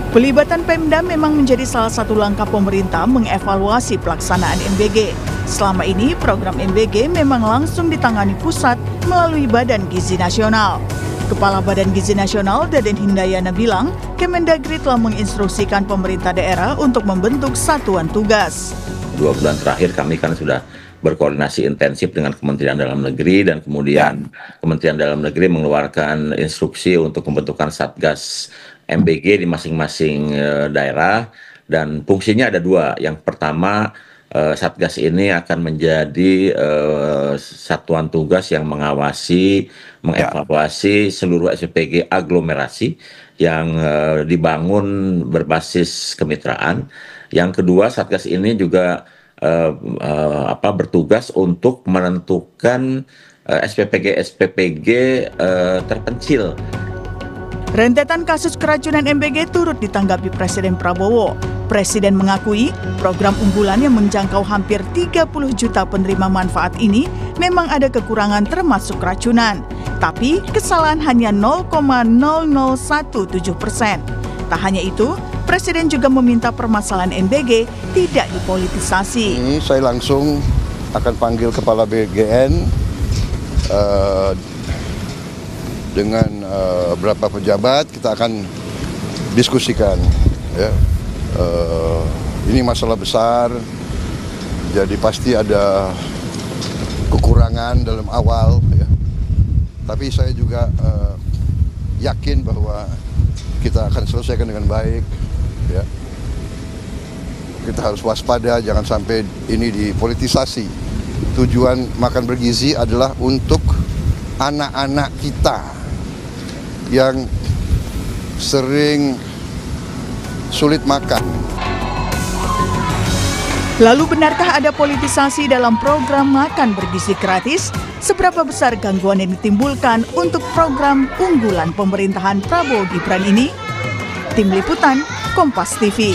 Pelibatan Pemda memang menjadi salah satu langkah pemerintah mengevaluasi pelaksanaan MBG. Selama ini program MBG memang langsung ditangani pusat melalui Badan Gizi Nasional. Kepala Badan Gizi Nasional Deden Hindayana bilang, Kemendagri telah menginstruksikan pemerintah daerah untuk membentuk satuan tugas. 2 bulan terakhir kami kan sudah berkoordinasi intensif dengan Kementerian Dalam Negeri dan kemudian Kementerian Dalam Negeri mengeluarkan instruksi untuk pembentukan Satgas MBG di masing-masing daerah dan fungsinya ada 2. Yang pertama, Satgas ini akan menjadi satuan tugas yang mengawasi, mengevaluasi seluruh SPPG aglomerasi yang dibangun berbasis kemitraan. Yang kedua, Satgas ini juga bertugas untuk menentukan SPPG terpencil. Rentetan kasus keracunan MBG turut ditanggapi Presiden Prabowo. Presiden mengakui program unggulan yang menjangkau hampir 30 juta penerima manfaat ini memang ada kekurangan termasuk keracunan. Tapi kesalahan hanya 0,0017%. Tak hanya itu, Presiden juga meminta permasalahan MBG tidak dipolitisasi. Ini saya langsung akan panggil Kepala BGN dengan beberapa pejabat, kita akan diskusikan. Ya. Ini masalah besar, jadi pasti ada kekurangan dalam awal. Ya. Tapi saya juga yakin bahwa kita akan selesaikan dengan baik. Ya. Kita harus waspada, jangan sampai ini dipolitisasi. Tujuan makan bergizi adalah untuk anak-anak kita yang sering sulit makan. Lalu benarkah ada politisasi dalam program makan bergizi gratis? Seberapa besar gangguan yang ditimbulkan untuk program unggulan pemerintahan Prabowo Gibran ini? Tim Liputan, Kompas TV.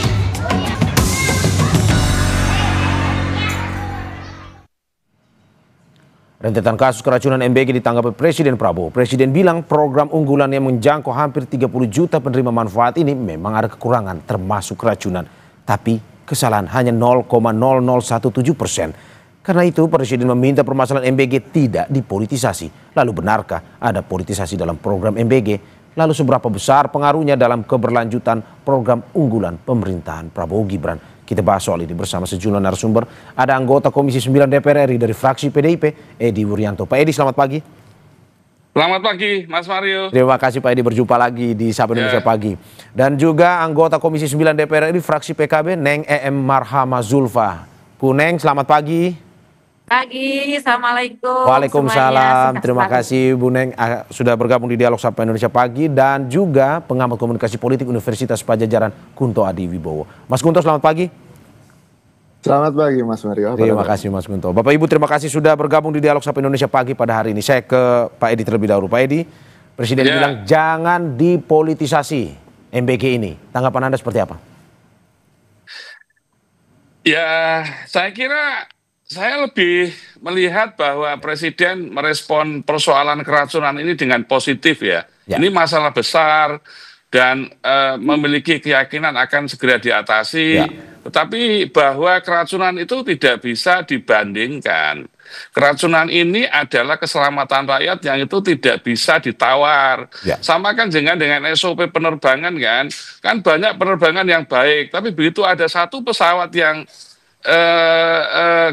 Rentetan kasus keracunan MBG ditanggapi Presiden Prabowo. Presiden bilang program unggulan yang menjangkau hampir 30 juta penerima manfaat ini memang ada kekurangan termasuk keracunan. Tapi kesalahan hanya 0,0017%. Karena itu Presiden meminta permasalahan MBG tidak dipolitisasi. Lalu benarkah ada politisasi dalam program MBG? Lalu seberapa besar pengaruhnya dalam keberlanjutan program unggulan pemerintahan Prabowo Gibran? Kita bahas soal ini bersama sejumlah narasumber. Ada anggota Komisi 9 DPR RI dari fraksi PDIP, Edi Wuryanto. Pak Edi, selamat pagi. Selamat pagi, Mas Mario. Terima kasih Pak Edi, berjumpa lagi di Sapa Indonesia Pagi. Dan juga anggota Komisi 9 DPR RI fraksi PKB, Neng EM Marhama Zulfa. Bu Neng, selamat pagi. Pagi, Assalamualaikum. Waalaikumsalam. Terima kasih Bu Neng sudah bergabung di Dialog Sapa Indonesia Pagi, dan juga pengamat komunikasi politik Universitas Padjadjaran Kunto Adi Wibowo. Mas Kunto, selamat pagi. Selamat pagi Mas Mario. Terima kasih Mas Kunto. Bapak Ibu, terima kasih sudah bergabung di Dialog Sapa Indonesia Pagi pada hari ini. Saya ke Pak Edi terlebih dahulu. Pak Edi, Presiden bilang jangan dipolitisasi MBG ini. Tanggapan Anda seperti apa? Ya, saya lebih melihat bahwa Presiden merespon persoalan keracunan ini dengan positif ya. Ini masalah besar dan memiliki keyakinan akan segera diatasi. Tetapi bahwa keracunan itu tidak bisa dibandingkan. Keracunan ini adalah keselamatan rakyat yang itu tidak bisa ditawar. Sama kan dengan SOP penerbangan kan banyak penerbangan yang baik. Tapi begitu ada satu pesawat yang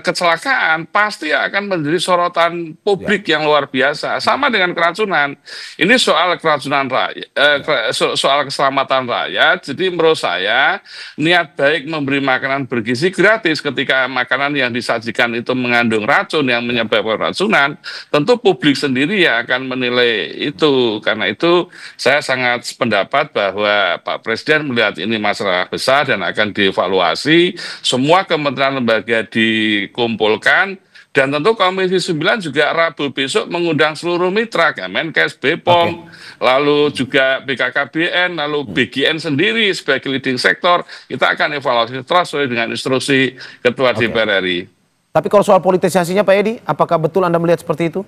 kecelakaan pasti akan menjadi sorotan publik yang luar biasa. Sama dengan keracunan. Ini soal keracunan rakyat, soal keselamatan rakyat. Jadi menurut saya niat baik memberi makanan bergizi gratis ketika makanan yang disajikan itu mengandung racun yang menyebabkan keracunan, tentu publik sendiri yang akan menilai itu. Karena itu saya sangat sependapat bahwa Pak Presiden melihat ini masalah besar dan akan dievaluasi. Semua kementerian lembaga dikumpulkan, dan tentu Komisi 9 juga Rabu besok mengundang seluruh mitra, Kemenkes, BPOM, lalu juga BKKBN, lalu BGN sendiri sebagai leading sektor. Kita akan evaluasi terus sesuai dengan instruksi Ketua DPR RI. Tapi kalau soal politisasinya Pak Edi, apakah betul Anda melihat seperti itu?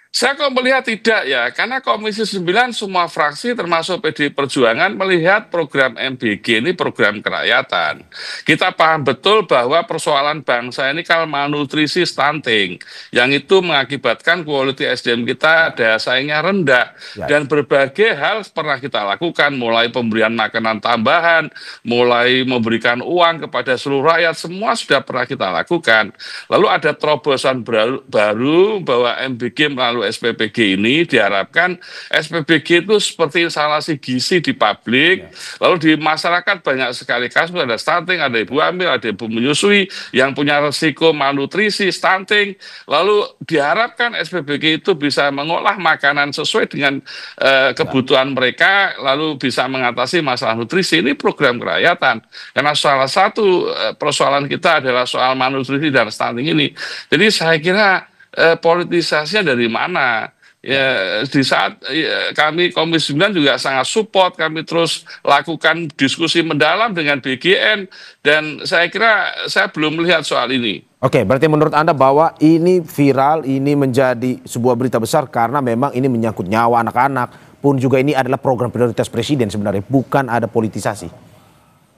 Saya kok melihat tidak ya, karena Komisi 9 semua fraksi termasuk PDI Perjuangan melihat program MBG ini program kerakyatan. Kita paham betul bahwa persoalan bangsa ini kan malnutrisi stunting, yang itu mengakibatkan quality SDM kita daya saingnya rendah. Dan berbagai hal pernah kita lakukan, mulai pemberian makanan tambahan, mulai memberikan uang kepada seluruh rakyat, semua sudah pernah kita lakukan. Lalu ada terobosan baru bahwa MBG melalui SPPG ini diharapkan SPPG itu seperti instalasi gizi di publik, lalu di masyarakat banyak sekali kasus, ada stunting, ada ibu hamil, ada ibu menyusui yang punya resiko malnutrisi, stunting, lalu diharapkan SPPG itu bisa mengolah makanan sesuai dengan kebutuhan mereka, lalu bisa mengatasi masalah nutrisi. Ini program kerakyatan, karena salah satu persoalan kita adalah soal malnutrisi dan stunting ini. Jadi saya kira politisasinya dari mana? Ya, di saat kami Komisi 9 juga sangat support, kami terus lakukan diskusi mendalam dengan BGN, dan saya kira saya belum melihat soal ini. Oke, berarti menurut Anda bahwa ini viral, ini menjadi sebuah berita besar karena memang ini menyangkut nyawa anak-anak, pun juga ini adalah program prioritas presiden sebenarnya, bukan ada politisasi.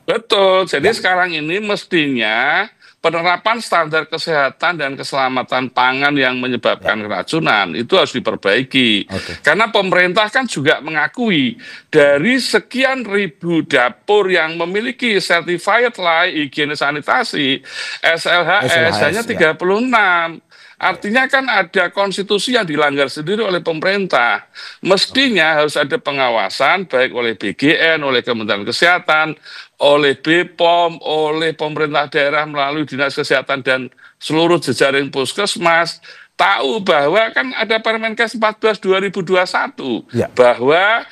Betul, jadi sekarang ini mestinya penerapan standar kesehatan dan keselamatan pangan yang menyebabkan keracunan itu harus diperbaiki. Karena pemerintah kan juga mengakui dari sekian ribu dapur yang memiliki Certified Layak Hygiene Sanitasi SLHS hanya 36. Artinya kan ada konstitusi yang dilanggar sendiri oleh pemerintah. Mestinya harus ada pengawasan baik oleh BGN, oleh Kementerian Kesehatan, oleh BPOM, oleh pemerintah daerah melalui Dinas Kesehatan dan seluruh jejaring puskesmas. Tahu bahwa kan ada Permenkes 14 2021 bahwa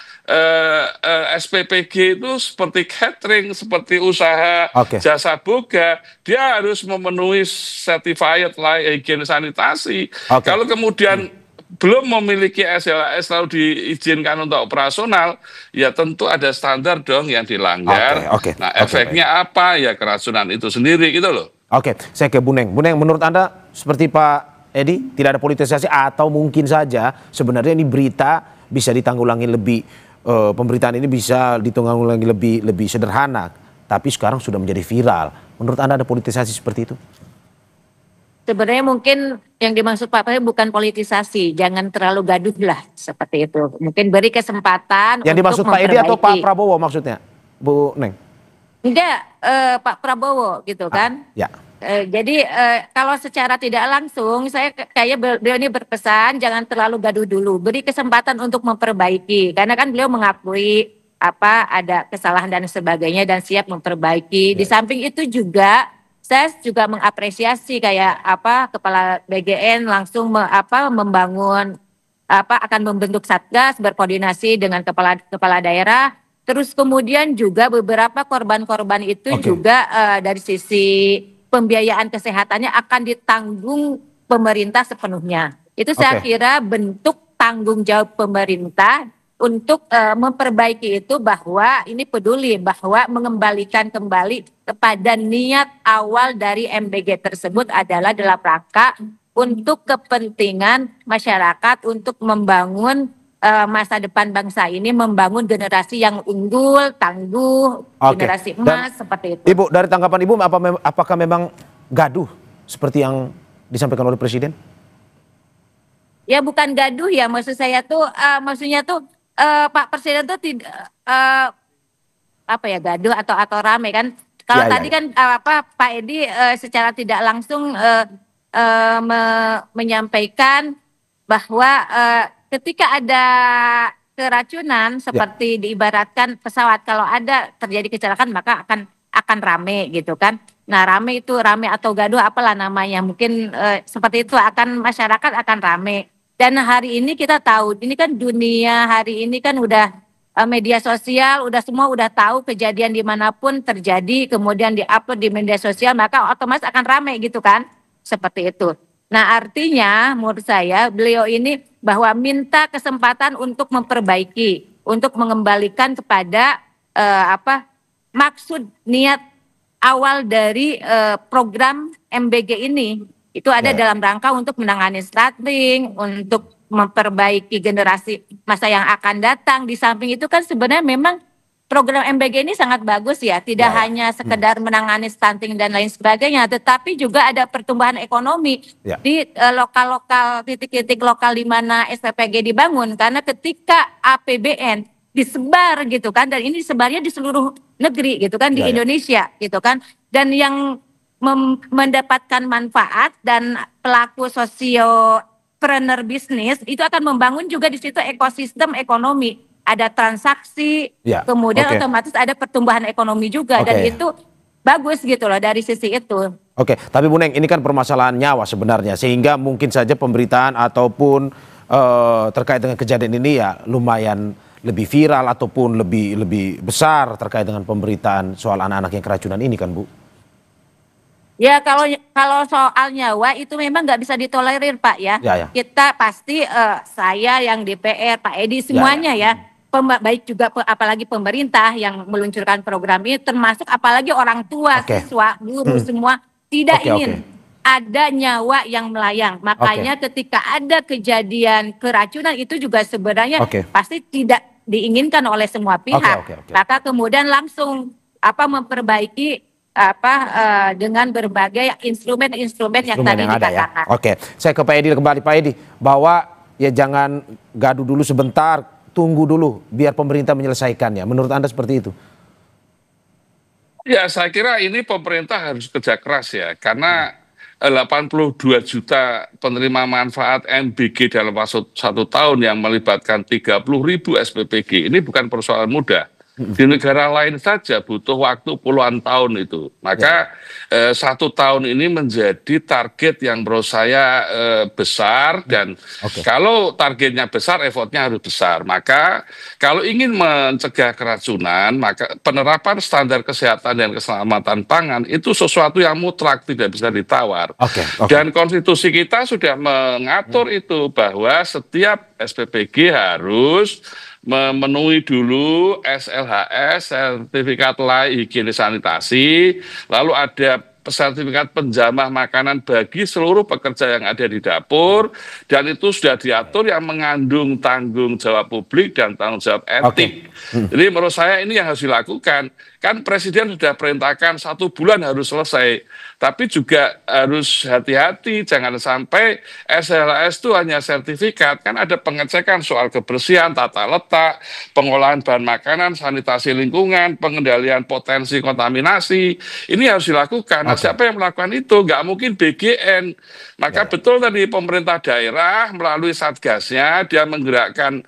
SPPG itu seperti catering, seperti usaha jasa boga, dia harus memenuhi Certified Layak Hygiene Sanitasi. Kalau kemudian belum memiliki SLHS lalu diizinkan untuk operasional, ya tentu ada standar dong yang dilanggar. Nah, efeknya apa? Ya keracunan itu sendiri gitu loh. Saya ke Bu Neng. Bu Neng, menurut Anda seperti Pak Edi, tidak ada politisasi atau mungkin saja sebenarnya ini berita bisa ditanggulangi lebih, pemberitaan ini bisa ditanggulangi lebih sederhana, tapi sekarang sudah menjadi viral. Menurut Anda ada politisasi seperti itu? Sebenarnya mungkin yang dimaksud Pak Pak bukan politisasi, jangan terlalu gaduh lah seperti itu. Mungkin beri kesempatan yang dimaksud Pak Edi atau Pak Prabowo maksudnya, Bu Neng? Enggak, Pak Prabowo gitu kan. Jadi kalau secara tidak langsung saya kayak beliau ini berpesan jangan terlalu gaduh dulu, beri kesempatan untuk memperbaiki karena kan beliau mengakui ada kesalahan dan sebagainya dan siap memperbaiki. Di samping itu juga saya juga mengapresiasi kayak Kepala BGN langsung membangun akan membentuk satgas berkoordinasi dengan kepala daerah. Terus kemudian juga beberapa korban-korban itu juga dari sisi pembiayaan kesehatannya akan ditanggung pemerintah sepenuhnya. Itu saya kira bentuk tanggung jawab pemerintah untuk memperbaiki itu, bahwa ini peduli bahwa mengembalikan kembali kepada niat awal dari MBG tersebut adalah dalam rangka untuk kepentingan masyarakat untuk membangun masa depan bangsa ini, membangun generasi yang unggul, tangguh, generasi emas. Dan seperti itu. Ibu, dari tanggapan Ibu, apakah memang gaduh seperti yang disampaikan oleh Presiden? Ya bukan gaduh ya, maksud saya tuh, maksudnya tuh Pak Presiden tuh tidak gaduh atau rame kan? Kalau tadi kan Pak Edi secara tidak langsung menyampaikan bahwa ketika ada keracunan seperti diibaratkan pesawat, kalau ada terjadi kecelakaan maka akan rame gitu kan. Nah rame itu rame atau gaduh apalah namanya, mungkin seperti itu, akan masyarakat akan rame. Dan hari ini kita tahu, ini kan dunia hari ini kan udah media sosial, semua udah tahu kejadian dimanapun terjadi, kemudian diupload di media sosial, maka otomatis akan rame gitu kan, seperti itu. Nah artinya menurut saya beliau ini bahwa minta kesempatan untuk memperbaiki, untuk mengembalikan kepada maksud niat awal dari program MBG ini. Itu ada dalam rangka untuk menangani stunting, untuk memperbaiki generasi masa yang akan datang. Di samping itu kan sebenarnya memang program MBG ini sangat bagus ya, tidak hanya sekedar menangani stunting dan lain sebagainya, tetapi juga ada pertumbuhan ekonomi di lokal-lokal, titik-titik lokal di mana SPPG dibangun. Karena ketika APBN disebar gitu kan, dan ini disebarnya di seluruh negeri gitu kan, di Indonesia gitu kan, dan yang mendapatkan manfaat dan pelaku sosiopreneur bisnis itu akan membangun juga di situ ekosistem ekonomi. Ada transaksi, kemudian otomatis ada pertumbuhan ekonomi juga, dan itu bagus gitu loh dari sisi itu. Tapi Bu Neng, ini kan permasalahan nyawa sebenarnya, sehingga mungkin saja pemberitaan ataupun terkait dengan kejadian ini ya lumayan lebih viral ataupun lebih besar terkait dengan pemberitaan soal anak-anak yang keracunan ini kan Bu? Ya kalau soal nyawa itu memang nggak bisa ditolerir Pak ya. Kita pasti saya yang DPR, Pak Edi semuanya baik juga apalagi pemerintah yang meluncurkan program ini, termasuk apalagi orang tua, siswa, guru semua tidak ingin ada nyawa yang melayang. Makanya ketika ada kejadian keracunan itu juga sebenarnya pasti tidak diinginkan oleh semua pihak. Maka kemudian langsung memperbaiki dengan berbagai instrumen-instrumen yang tadi dikatakan. Oke, saya ke Pak Edi kembali, Pak Edi, bahwa ya jangan gaduh dulu sebentar, tunggu dulu biar pemerintah menyelesaikannya. Menurut Anda seperti itu? Ya, saya kira ini pemerintah harus kerja keras ya, karena 82 juta penerima manfaat MBG dalam waktu 1 tahun yang melibatkan 30.000 SPPG ini bukan persoalan mudah. Di negara lain saja butuh waktu puluhan tahun itu. Maka 1 tahun ini menjadi target yang menurut saya besar, dan kalau targetnya besar, effortnya harus besar. Maka kalau ingin mencegah keracunan, maka penerapan standar kesehatan dan keselamatan pangan itu sesuatu yang mutlak, tidak bisa ditawar. Dan konstitusi kita sudah mengatur itu, bahwa setiap SPPG harus memenuhi dulu SLHS, sertifikat layak higienis sanitasi, lalu ada sertifikat penjamah makanan bagi seluruh pekerja yang ada di dapur, dan itu sudah diatur yang mengandung tanggung jawab publik dan tanggung jawab etik. Jadi menurut saya ini yang harus dilakukan. Kan Presiden sudah perintahkan 1 bulan harus selesai, tapi juga harus hati-hati, jangan sampai SLHS itu hanya sertifikat. Kan ada pengecekan soal kebersihan, tata letak, pengolahan bahan makanan, sanitasi lingkungan, pengendalian potensi kontaminasi. Ini harus dilakukan. Nah, siapa yang melakukan itu? Nggak mungkin BGN. Maka betul tadi pemerintah daerah melalui satgasnya, dia menggerakkan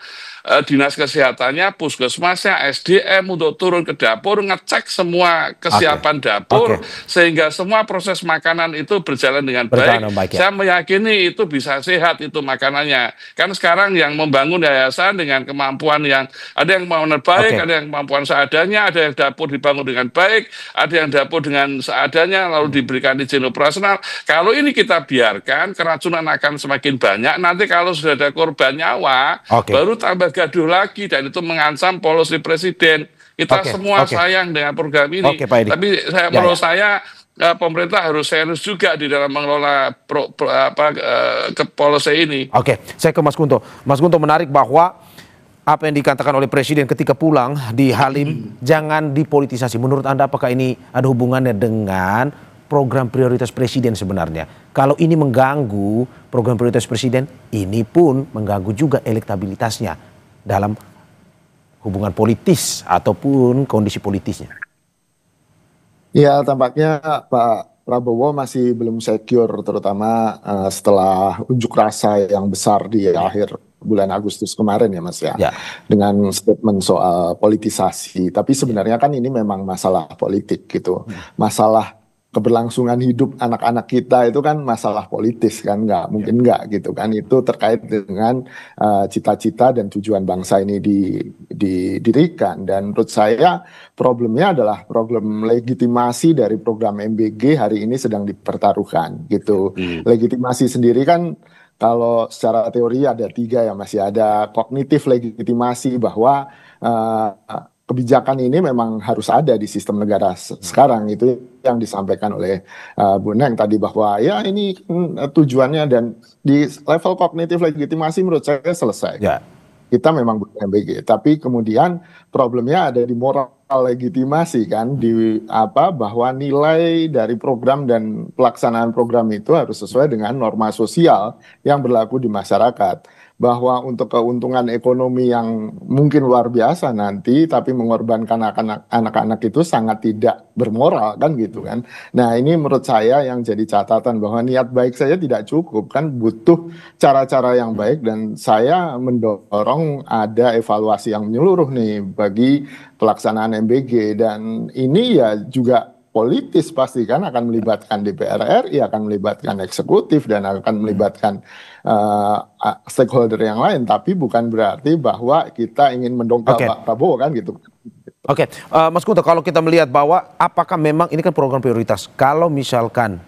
dinas kesehatannya, puskesmasnya, SDM untuk turun ke dapur, ngecek semua kesiapan dapur, sehingga semua proses makanan itu berjalan dengan baik. Saya meyakini itu bisa sehat itu makanannya. Kan sekarang yang membangun yayasan dengan kemampuan yang ada yang kemampuan baik, ada yang kemampuan seadanya, ada yang dapur dibangun dengan baik, ada yang dapur dengan seadanya lalu diberikan izin operasional. Kalau ini kita biarkan, keracunan akan semakin banyak. Nanti kalau sudah ada korban nyawa, baru tambah gaduh lagi, dan itu mengancam policy Presiden. Kita semua sayang dengan program ini, tapi menurut saya pemerintah harus serius juga di dalam mengelola policy ini. Saya ke Mas Kunto. Mas Kunto, menarik bahwa apa yang dikatakan oleh Presiden ketika pulang di Halim, jangan dipolitisasi. Menurut Anda apakah ini ada hubungannya dengan program prioritas Presiden sebenarnya? Kalau ini mengganggu program prioritas Presiden, ini pun mengganggu juga elektabilitasnya dalam hubungan politis ataupun kondisi politisnya. Ya, tampaknya Pak Prabowo masih belum secure, terutama setelah unjuk rasa yang besar di akhir bulan Agustus kemarin ya Mas ya, dengan statement soal politisasi. Tapi sebenarnya kan ini memang masalah politik gitu, masalah keberlangsungan hidup anak-anak kita itu kan masalah politis kan, nggak mungkin nggak gitu kan. Itu terkait dengan cita-cita dan tujuan bangsa ini didirikan. Dan menurut saya problemnya adalah problem legitimasi dari program MBG hari ini sedang dipertaruhkan gitu. Legitimasi sendiri kan kalau secara teori ada 3 ya, masih ada kognitif legitimasi bahwa kebijakan ini memang harus ada di sistem negara sekarang. Itu yang disampaikan oleh Bu Neng tadi, bahwa ya ini tujuannya, dan di level kognitif legitimasi menurut saya selesai. Kita memang butuh MBG, tapi kemudian problemnya ada di moral legitimasi kan, di bahwa nilai dari program dan pelaksanaan program itu harus sesuai dengan norma sosial yang berlaku di masyarakat. Bahwa untuk keuntungan ekonomi yang mungkin luar biasa nanti, tapi mengorbankan anak-anak itu sangat tidak bermoral kan gitu kan. Nah ini menurut saya yang jadi catatan, bahwa niat baik saja tidak cukup kan, butuh cara-cara yang baik. Dan saya mendorong ada evaluasi yang menyeluruh nih bagi pelaksanaan MBG. Dan ini ya juga politis pasti kan, akan melibatkan DPR RI, akan melibatkan eksekutif, dan akan melibatkan stakeholder yang lain. Tapi bukan berarti bahwa kita ingin mendongkrak Pak Prabowo kan gitu. Mas Kunto, kalau kita melihat bahwa apakah memang ini kan program prioritas, kalau misalkan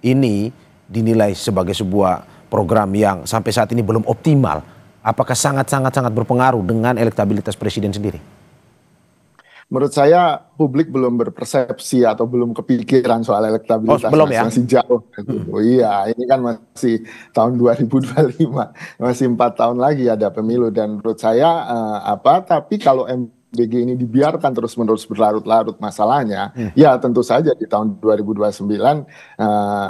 ini dinilai sebagai sebuah program yang sampai saat ini belum optimal, apakah sangat berpengaruh dengan elektabilitas Presiden sendiri? menurut saya publik belum berpersepsi atau belum kepikiran soal elektabilitas. Belum ya? Masih jauh. Iya, ini kan masih tahun 2025, masih 4 tahun lagi ada pemilu, dan menurut saya tapi kalau MBG ini dibiarkan terus-menerus berlarut-larut masalahnya, ya tentu saja di tahun 2029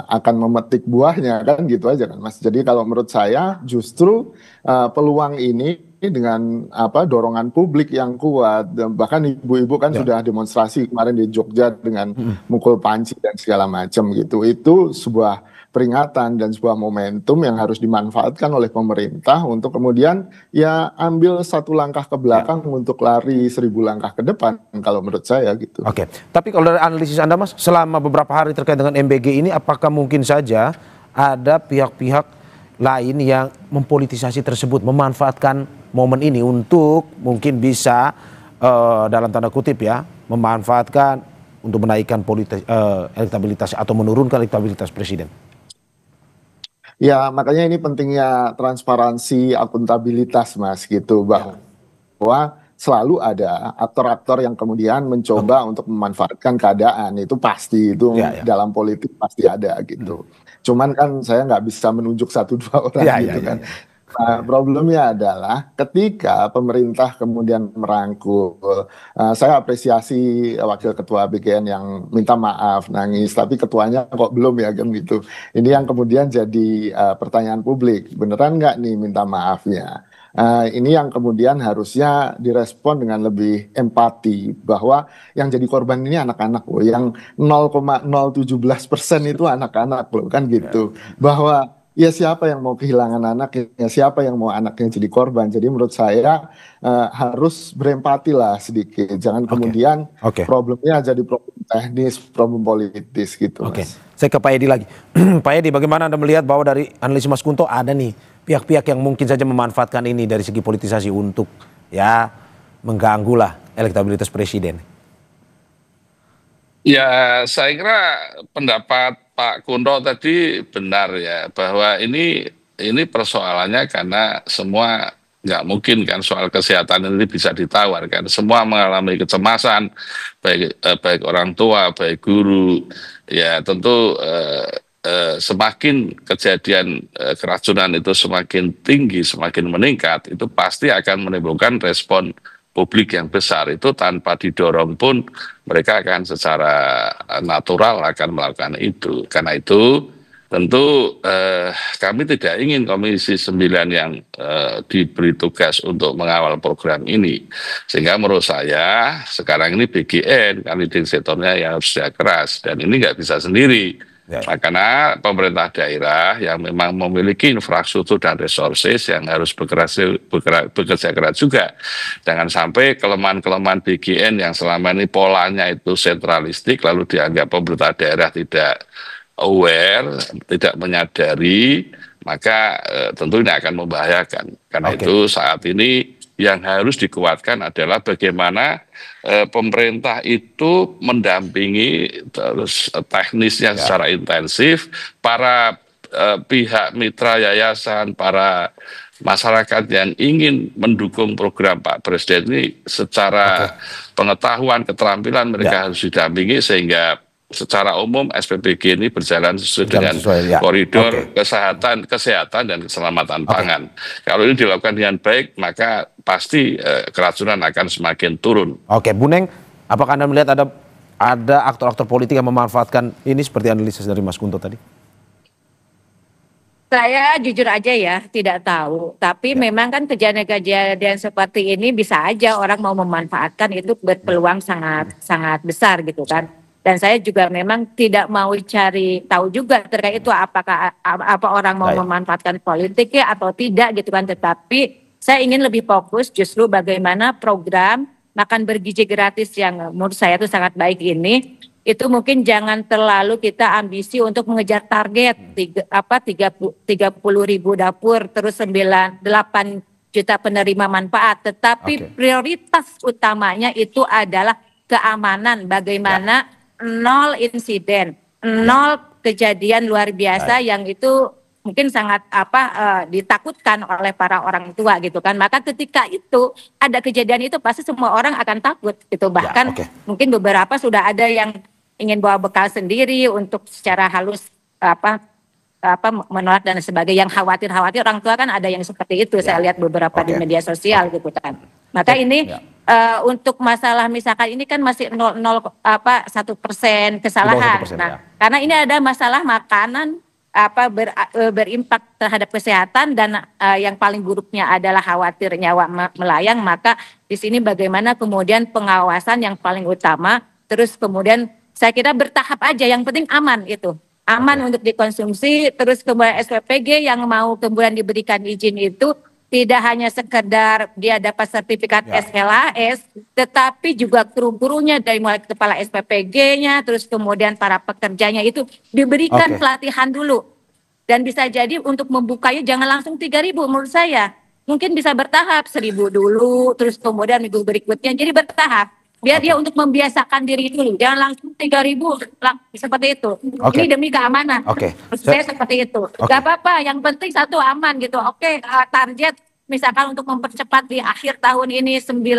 akan memetik buahnya, kan gitu aja kan Mas. Jadi kalau menurut saya justru peluang ini dengan dorongan publik yang kuat, bahkan ibu-ibu kan sudah demonstrasi kemarin di Jogja dengan mukul panci dan segala macam gitu. Itu sebuah peringatan dan sebuah momentum yang harus dimanfaatkan oleh pemerintah untuk kemudian ya ambil satu langkah ke belakang untuk lari 1000 langkah ke depan, kalau menurut saya gitu. Oke, tapi kalau dari analisis Anda Mas, selama beberapa hari terkait dengan MBG ini, apakah mungkin saja ada pihak-pihak lain yang mempolitisasi tersebut, memanfaatkan momen ini untuk mungkin bisa dalam tanda kutip ya, memanfaatkan untuk menaikkan elektabilitas atau menurunkan elektabilitas presiden? Ya, makanya ini pentingnya transparansi, akuntabilitas Mas gitu, bahwa selalu ada aktor-aktor yang kemudian mencoba untuk memanfaatkan keadaan, itu pasti, itu dalam politik pasti ada gitu. Cuman kan saya nggak bisa menunjuk 1-2 orang gitu kan. Nah, problemnya adalah ketika pemerintah kemudian merangkul, saya apresiasi Wakil Ketua BGN yang minta maaf, nangis, tapi ketuanya kok belum ya kan gitu. Ini yang kemudian jadi pertanyaan publik, beneran nggak nih minta maafnya? Ini yang kemudian harusnya direspon dengan lebih empati, bahwa yang jadi korban ini anak-anak loh, yang 0,017% itu anak-anak loh, kan gitu. Bahwa ya siapa yang mau kehilangan anaknya, siapa yang mau anaknya jadi korban. Jadi menurut saya harus berempati lah sedikit, jangan kemudian problemnya jadi problem teknis, problem politis gitu. Mas. Saya ke Pak Edi lagi. Pak Edi, bagaimana Anda melihat bahwa dari analisis Mas Kunto ada nih pihak-pihak yang mungkin saja memanfaatkan ini dari segi politisasi untuk ya mengganggu lah elektabilitas presiden? Ya, saya kira pendapat Pak Kunto tadi benar ya, bahwa ini persoalannya karena semua nggak mungkin kan soal kesehatan ini bisa ditawar kan. Semua mengalami kecemasan, baik orang tua, baik guru. Ya tentu semakin kejadian keracunan itu semakin tinggi, semakin meningkat, itu pasti akan menimbulkan respon publik yang besar. Itu tanpa didorong pun mereka akan secara natural akan melakukan itu. Karena itu tentu kami tidak ingin Komisi 9 yang diberi tugas untuk mengawal program ini. Sehingga menurut saya sekarang ini BGN, kan leading sektornya yang harus kerja keras, dan ini nggak bisa sendiri. Karena pemerintah daerah yang memang memiliki infrastruktur dan resources yang harus bekerja keras juga. Jangan sampai kelemahan-kelemahan BGN yang selama ini polanya itu sentralistik, lalu dianggap pemerintah daerah tidak aware, tidak menyadari, maka tentu ini akan membahayakan. Karena itu saat ini yang harus dikuatkan adalah bagaimana pemerintah itu mendampingi terus teknisnya secara intensif, para pihak mitra yayasan, para masyarakat yang ingin mendukung program Pak Presiden ini secara pengetahuan, keterampilan mereka harus didampingi sehingga secara umum SPBG ini berjalan sesuai dengan koridor kesehatan dan keselamatan pangan. Kalau ini dilakukan dengan baik, maka pasti keracunan akan semakin turun. Oke, Bu Neng, apakah Anda melihat ada aktor-aktor politik yang memanfaatkan ini seperti analisis dari Mas Kunto tadi? Saya jujur aja ya, tidak tahu. Tapi memang kan kejadian-kejadian seperti ini bisa aja orang mau memanfaatkan, itu berpeluang sangat besar gitu kan. Dan saya juga memang tidak mau cari tahu juga terkait itu apa orang mau memanfaatkan politiknya atau tidak gitu kan. Tetapi saya ingin lebih fokus justru bagaimana program makan bergizi gratis yang menurut saya itu sangat baik ini, itu mungkin jangan terlalu kita ambisi untuk mengejar target 30.000 dapur terus 8 juta penerima manfaat. Tetapi prioritas utamanya itu adalah keamanan, bagaimana 0 insiden, 0 kejadian luar biasa yang itu mungkin sangat ditakutkan oleh para orang tua gitu kan. Maka ketika itu ada kejadian itu pasti semua orang akan takut gitu. Bahkan mungkin beberapa sudah ada yang ingin bawa bekal sendiri untuk secara halus menolak dan sebagainya. Yang khawatir orang tua kan ada yang seperti itu. Saya lihat beberapa di media sosial gitu kan. Maka ini untuk masalah misalkan ini kan masih 1% kesalahan. Nah, karena ini ada masalah makanan berimpak terhadap kesehatan dan yang paling buruknya adalah khawatir nyawa melayang, maka di sini bagaimana kemudian pengawasan yang paling utama, terus kemudian saya kira bertahap aja, yang penting aman itu. Aman untuk dikonsumsi, terus kemudian SPPG yang mau kemudian diberikan izin itu tidak hanya sekedar dia dapat sertifikat SLAS, tetapi juga kru-krunya dari mulai kepala SPPG-nya, terus kemudian para pekerjanya itu diberikan pelatihan dulu. Dan bisa jadi untuk membukanya jangan langsung 3.000 menurut saya. Mungkin bisa bertahap, 1.000 dulu, terus kemudian minggu berikutnya, jadi bertahap. Biar dia untuk membiasakan diri dulu, jangan langsung 3.000 seperti itu. Ini demi keamanan. Saya seperti itu. Gak apa-apa, yang penting satu aman gitu. Target misalkan untuk mempercepat di akhir tahun ini 8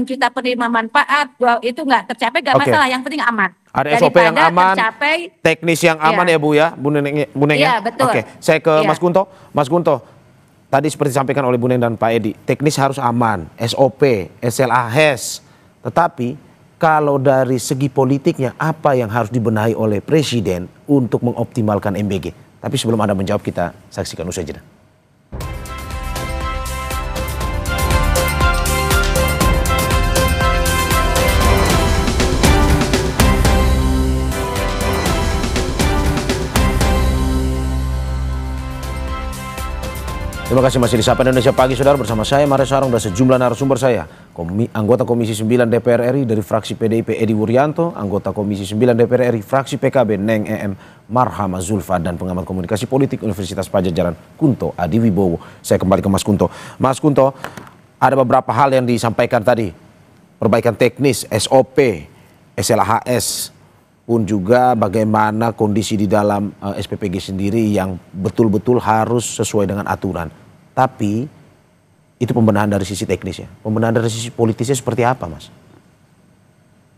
juta penerima manfaat, itu nggak tercapai gak masalah, yang penting aman. Ada SOP yang aman, teknis yang aman ya Bu ya, Bu Neng ya. Iya betul. Saya ke Mas Kunto. Mas Kunto, tadi seperti disampaikan oleh Bu Neng dan Pak Edi, teknis harus aman, SOP, SLAS. Tetapi kalau dari segi politiknya, apa yang harus dibenahi oleh Presiden untuk mengoptimalkan MBG? Tapi sebelum Anda menjawab, kita saksikan usai jeda. Terima kasih masih di Sapa Indonesia Pagi, Saudara, bersama saya Mario Sarong dan sejumlah narasumber saya. Anggota Komisi 9 DPR RI dari fraksi PDIP Edi Wuryanto, anggota Komisi 9 DPR RI fraksi PKB Neng EM Marhama Zulfa, dan pengamat komunikasi politik Universitas Padjadjaran Kunto Adiwibowo. Saya kembali ke Mas Kunto. Mas Kunto, ada beberapa hal yang disampaikan tadi. Perbaikan teknis, SOP, SLHS, pun juga bagaimana kondisi di dalam SPPG sendiri yang betul-betul harus sesuai dengan aturan. Tapi itu pembenahan dari sisi teknis ya. Pembenahan dari sisi politisnya seperti apa, Mas?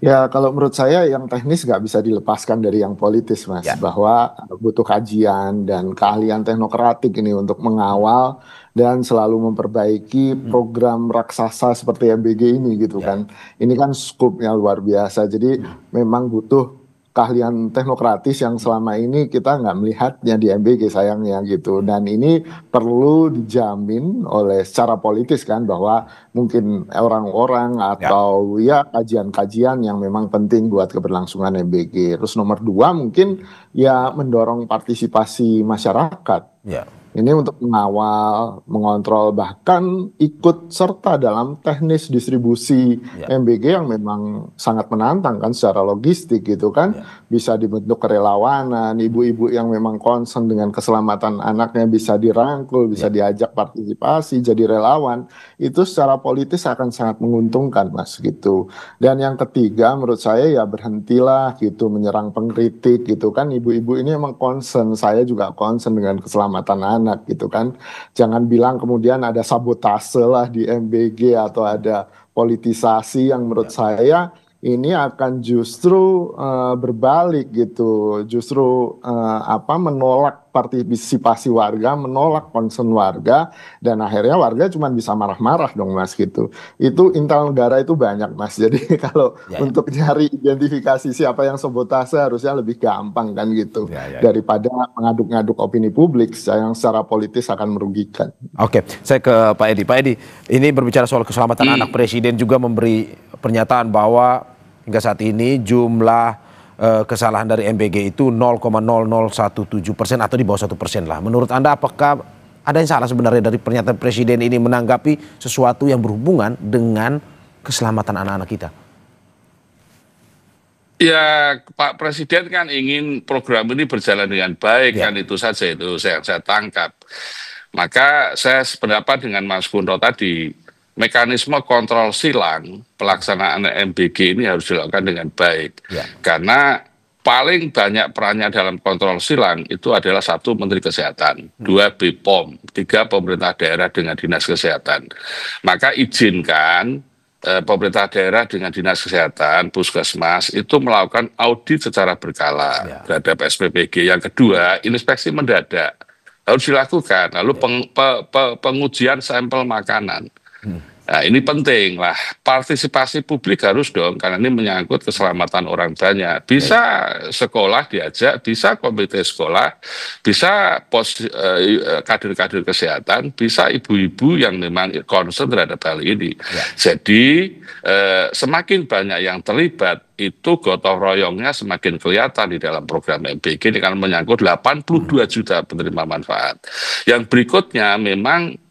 Ya, kalau menurut saya yang teknis nggak bisa dilepaskan dari yang politis, Mas. Bahwa butuh kajian dan keahlian teknokratik ini untuk mengawal dan selalu memperbaiki program raksasa seperti MBG ini gitu kan. Ini kan skupnya luar biasa. Jadi memang butuh keahlian teknokratis yang selama ini kita nggak melihatnya di MBG sayangnya gitu. Dan ini perlu dijamin oleh secara politis kan, bahwa mungkin orang-orang atau ya kajian-kajian yang memang penting buat keberlangsungan MBG. Terus nomor 2 mungkin ya mendorong partisipasi masyarakat. Ini untuk mengawal, mengontrol, bahkan ikut serta dalam teknis distribusi MBG yang memang sangat menantang kan secara logistik gitu kan. Bisa dibentuk kerelawanan, ibu-ibu yang memang concern dengan keselamatan anaknya bisa dirangkul, bisa diajak partisipasi, jadi relawan. Itu secara politis akan sangat menguntungkan, Mas, gitu. Dan yang ketiga menurut saya ya berhentilah gitu menyerang pengkritik gitu kan. Ibu-ibu ini emang concern, saya juga concern dengan keselamatan anak gitu kan. Jangan bilang kemudian ada sabotase lah di MBG atau ada politisasi yang menurut saya ini akan justru berbalik gitu, justru menolak partisipasi warga, menolak concern warga, dan akhirnya warga cuma bisa marah-marah dong, Mas, gitu. Itu intel negara itu banyak, Mas. Jadi kalau untuk nyari identifikasi siapa yang sabotase harusnya lebih gampang kan gitu, daripada mengaduk-ngaduk opini publik yang secara politis akan merugikan. Oke, saya ke Pak Edi. Pak Edi, ini berbicara soal keselamatan anak, Presiden juga memberi pernyataan bahwa hingga saat ini jumlah kesalahan dari MBG itu 0,0017% atau di bawah 1% lah. Menurut Anda apakah ada yang salah sebenarnya dari pernyataan Presiden ini menanggapi sesuatu yang berhubungan dengan keselamatan anak-anak kita? Ya, Pak Presiden kan ingin program ini berjalan dengan baik, kan itu saja itu saya tangkap. Maka saya sependapat dengan Mas Kunto tadi, mekanisme kontrol silang pelaksanaan MBG ini harus dilakukan dengan baik. Karena paling banyak perannya dalam kontrol silang itu adalah 1 Menteri Kesehatan, 2 BPOM, 3 pemerintah daerah dengan dinas kesehatan. Maka izinkan pemerintah daerah dengan dinas kesehatan, puskesmas itu melakukan audit secara berkala terhadap SPPG. Yang kedua, inspeksi mendadak harus dilakukan. Lalu pengujian sampel makanan. Nah, ini penting lah, partisipasi publik harus dong, karena ini menyangkut keselamatan orang banyak. Bisa sekolah diajak, bisa komite sekolah, bisa kader-kader kesehatan, bisa ibu-ibu yang memang concern terhadap hal ini. Jadi semakin banyak yang terlibat, itu gotong royongnya semakin kelihatan di dalam program MBG ini, karena menyangkut 82 juta penerima manfaat. Yang berikutnya memang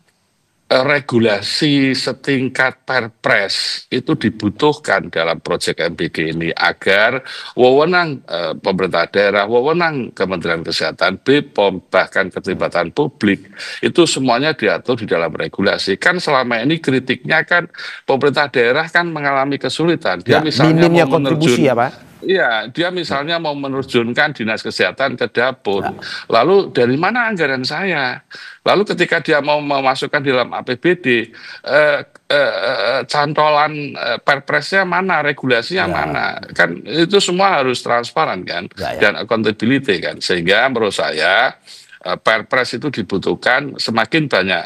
regulasi setingkat Perpres itu dibutuhkan dalam proyek MBG ini, agar wewenang pemerintah daerah, wewenang Kementerian Kesehatan, BPOM, bahkan keterlibatan publik itu semuanya diatur di dalam regulasi. Kan selama ini kritiknya kan pemerintah daerah kan mengalami kesulitan. Dia misalnya minimnya mau kontribusi ya Pak? Iya, dia misalnya mau menerjunkan dinas kesehatan ke dapur. Lalu dari mana anggaran saya? Lalu ketika dia mau memasukkan di dalam APBD, cantolan perpresnya mana, regulasinya mana? Kan itu semua harus transparan kan, dan accountability kan. Sehingga menurut saya perpres itu dibutuhkan, semakin banyak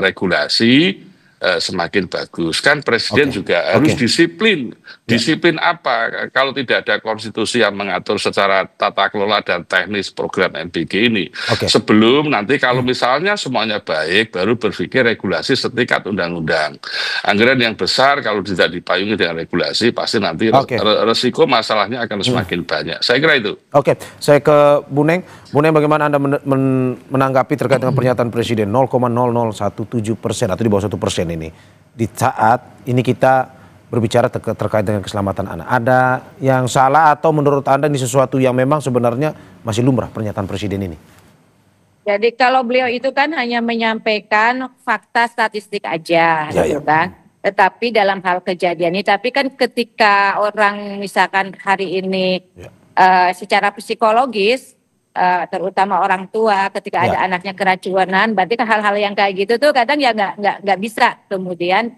regulasi, semakin bagus. Kan Presiden juga harus disiplin. Disiplin apa? Kalau tidak ada konstitusi yang mengatur secara tata kelola dan teknis program MBG ini. Sebelum nanti kalau misalnya semuanya baik, baru berpikir regulasi setingkat undang-undang. Anggaran yang besar kalau tidak dipayungi dengan regulasi, pasti nanti resiko masalahnya akan semakin banyak. Saya kira itu. Saya ke Bu Neng. Bu Neng, bagaimana Anda menanggapi terkait dengan pernyataan Presiden 0,0017% atau di bawah 1% ini, di saat ini kita berbicara terkait dengan keselamatan anak? Ada yang salah atau menurut Anda ini sesuatu yang memang sebenarnya masih lumrah pernyataan Presiden ini? Jadi kalau beliau itu kan hanya menyampaikan fakta statistik aja, gitu kan. Tetapi dalam hal kejadian ini, tapi kan ketika orang misalkan hari ini secara psikologis, terutama orang tua ketika ada anaknya keracunan, berarti kan hal-hal yang kayak gitu tuh kadang ya nggak bisa kemudian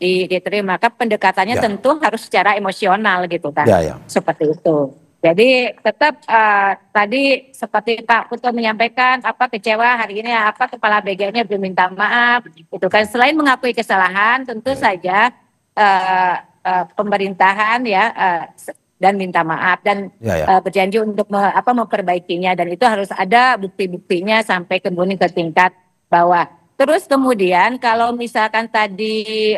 diterima. Maka pendekatannya tentu harus secara emosional gitu kan, seperti itu. Jadi tetap tadi seperti Pak Putu menyampaikan kecewa hari ini Kepala BGN-nya belum minta maaf, itu kan. Selain mengakui kesalahan, tentu saja pemerintahan dan minta maaf dan berjanji untuk memperbaikinya, dan itu harus ada bukti-buktinya sampai kemudian ke tingkat bawah. Terus kemudian kalau misalkan tadi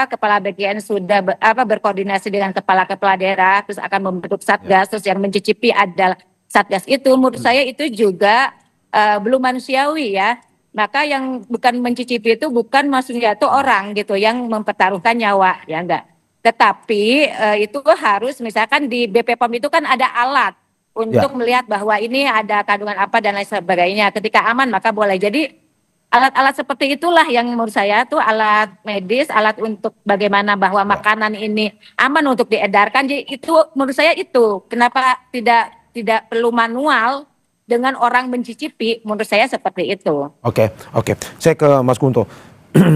Kepala BGN sudah berkoordinasi dengan kepala-kepala daerah, terus akan membentuk satgas, terus yang mencicipi adalah satgas itu, menurut saya itu juga belum manusiawi ya. Maka yang bukan mencicipi itu bukan maksudnya itu orang gitu yang mempertaruhkan nyawa, ya enggak. Tetapi itu harus misalkan di BPOM itu kan ada alat untuk melihat bahwa ini ada kandungan apa dan lain sebagainya. Ketika aman maka boleh. Jadi alat-alat seperti itulah yang menurut saya tuh alat medis, alat untuk bagaimana bahwa makanan ini aman untuk diedarkan. Jadi itu menurut saya itu kenapa tidak perlu manual dengan orang mencicipi, menurut saya seperti itu. Oke. Saya ke Mas Kunto.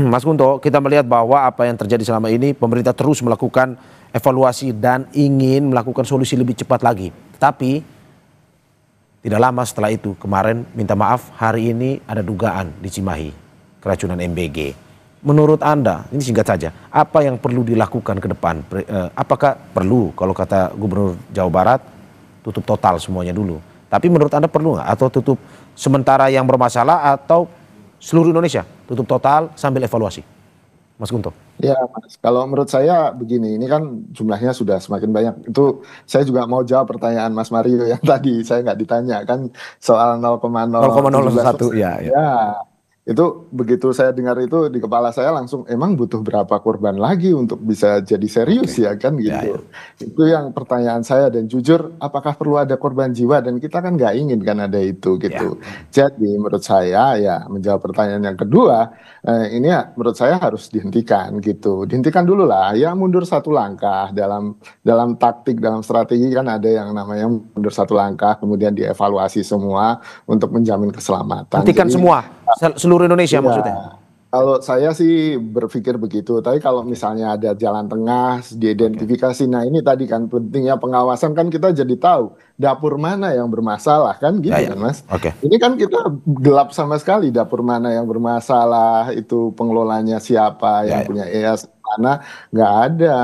Mas Kunto, kita melihat bahwa apa yang terjadi selama ini, pemerintah terus melakukan evaluasi dan ingin melakukan solusi lebih cepat lagi. Tapi tidak lama setelah itu, kemarin minta maaf, hari ini ada dugaan di Cimahi, keracunan MBG. Menurut Anda, ini singkat saja, apa yang perlu dilakukan ke depan? Apakah perlu, kalau kata Gubernur Jawa Barat, tutup total semuanya dulu? Tapi menurut Anda perlu nggak? Atau tutup sementara yang bermasalah, atau seluruh Indonesia tutup total sambil evaluasi? Mas Kunto. Ya Mas, kalau menurut saya begini, ini kan jumlahnya sudah semakin banyak. Itu saya juga mau jawab pertanyaan Mas Mario yang tadi saya nggak ditanya kan soal 0,001 ya. Itu begitu saya dengar itu di kepala saya langsung emang butuh berapa korban lagi untuk bisa jadi serius ya kan gitu. Itu yang pertanyaan saya, dan jujur apakah perlu ada korban jiwa, dan kita kan nggak ingin kan ada itu gitu. Jadi menurut saya ya, menjawab pertanyaan yang kedua, ini ya menurut saya harus dihentikan gitu. Dihentikan dulu lah, ya mundur satu langkah dalam taktik, dalam strategi kan ada yang namanya mundur satu langkah, kemudian dievaluasi semua untuk menjamin keselamatan. Hentikan semua seluruh Indonesia maksudnya. Kalau saya sih berpikir begitu, tapi kalau misalnya ada jalan tengah diidentifikasi, nah ini tadi kan pentingnya pengawasan, kan kita jadi tahu dapur mana yang bermasalah kan gitu kan Mas. Ini kan kita gelap sama sekali, dapur mana yang bermasalah, itu pengelolanya siapa, yang punya EAS mana, nggak ada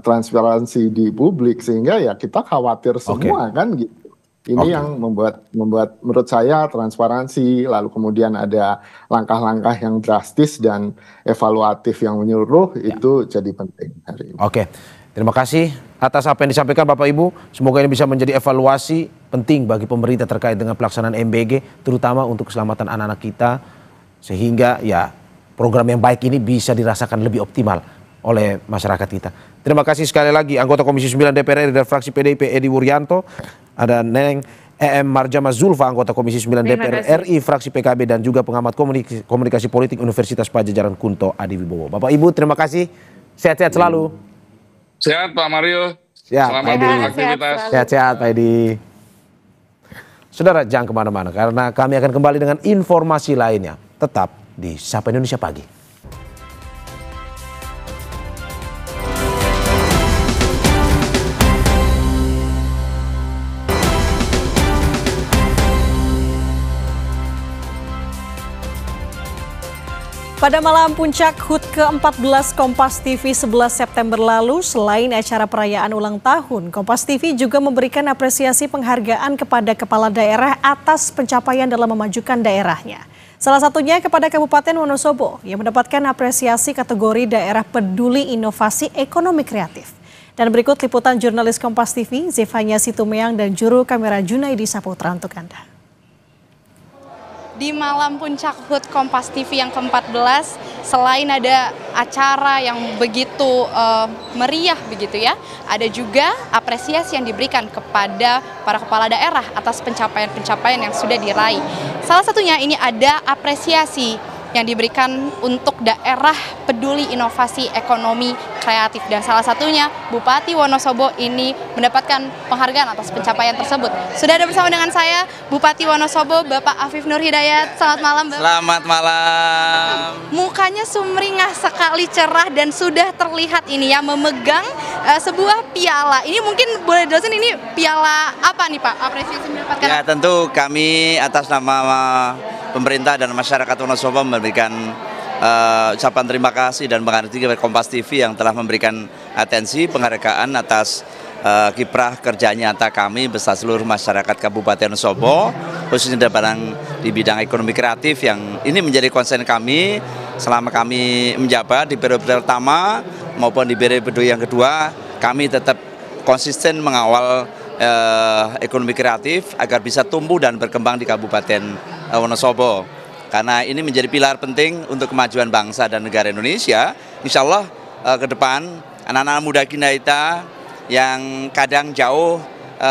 transparansi di publik, sehingga ya kita khawatir semua kan gitu. Ini yang membuat menurut saya transparansi, lalu kemudian ada langkah-langkah yang drastis dan evaluatif yang menyeluruh itu jadi penting hari ini. Terima kasih atas apa yang disampaikan Bapak Ibu. Semoga ini bisa menjadi evaluasi penting bagi pemerintah terkait dengan pelaksanaan MBG, terutama untuk keselamatan anak-anak kita, sehingga ya program yang baik ini bisa dirasakan lebih optimal oleh masyarakat kita. Terima kasih sekali lagi anggota Komisi 9 DPR RI dari fraksi PDIP Edi Wuryanto, ada Neneng EM Marjama Zulfa, anggota Komisi 9 DPR RI fraksi PKB, dan juga pengamat komunikasi politik Universitas Padjadjaran Kunto Adiwibowo. Bapak Ibu terima kasih, sehat-sehat selalu. Sehat Pak Mario. Selamat beraktivitas. Sehat-sehat Pak Edi. Saudara jangan kemana-mana karena kami akan kembali dengan informasi lainnya. Tetap di Sapa Indonesia Pagi. Pada malam puncak HUT ke-14 Kompas TV 11 September lalu, selain acara perayaan ulang tahun, Kompas TV juga memberikan apresiasi penghargaan kepada kepala daerah atas pencapaian dalam memajukan daerahnya. Salah satunya kepada Kabupaten Wonosobo yang mendapatkan apresiasi kategori daerah peduli inovasi ekonomi kreatif. Dan berikut liputan jurnalis Kompas TV, Zefanya Situmeang dan juru kamera Junaidi Saputra untuk Anda. Di malam puncak HUT Kompas TV yang ke-14, selain ada acara yang begitu meriah begitu ya, ada juga apresiasi yang diberikan kepada para kepala daerah atas pencapaian-pencapaian yang sudah diraih. Salah satunya ini ada apresiasi yang diberikan untuk daerah peduli inovasi ekonomi kreatif, dan salah satunya Bupati Wonosobo ini mendapatkan penghargaan atas pencapaian tersebut. Sudah ada bersama dengan saya Bupati Wonosobo Bapak Afif Nur Hidayat. Selamat malam Bapak. Selamat malam. Mukanya sumringah sekali, cerah, dan sudah terlihat ini ya memegang sebuah piala. Ini mungkin boleh jelasin ini piala apa nih Pak? Apresiasi mendapatkan. Ya tentu kami atas nama pemerintah dan masyarakat Wonosobo memberikan ucapan terima kasih dan menghargai kepada Kompas TV yang telah memberikan atensi penghargaan atas kiprah kerja nyata kami beserta seluruh masyarakat Kabupaten Wonosobo, khususnya di bidang ekonomi kreatif yang ini menjadi konsen kami selama kami menjabat di periode pertama maupun di periode yang kedua. Kami tetap konsisten mengawal ekonomi kreatif agar bisa tumbuh dan berkembang di Kabupaten Wonosobo. Karena ini menjadi pilar penting untuk kemajuan bangsa dan negara Indonesia. Insya Allah ke depan anak-anak muda kita yang kadang jauh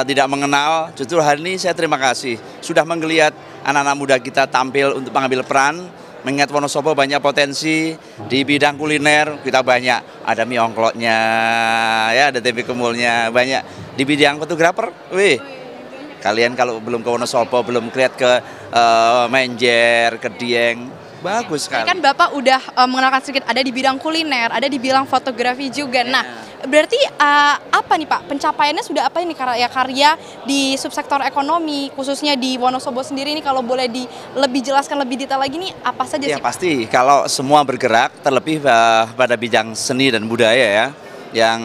tidak mengenal, justru hari ini saya terima kasih sudah menggeliat anak-anak muda kita tampil untuk mengambil peran. Mengingat Wonosobo banyak potensi di bidang kuliner, kita banyak ada mie ongkloknya, ya ada tempe kemulnya, banyak di bidang fotografer. Kalian kalau belum ke Wonosobo, belum lihat ke Menjer, ke Dieng, bagus sekali. Kan Bapak udah mengenalkan sedikit, ada di bidang kuliner, ada di bidang fotografi juga. Nah, berarti apa nih Pak, pencapaiannya sudah apa ini karya-karya di subsektor ekonomi, khususnya di Wonosobo sendiri ini, kalau boleh lebih jelaskan lebih detail lagi nih, apa saja sih? Ya pasti, kalau semua bergerak, terlebih pada bidang seni dan budaya ya, yang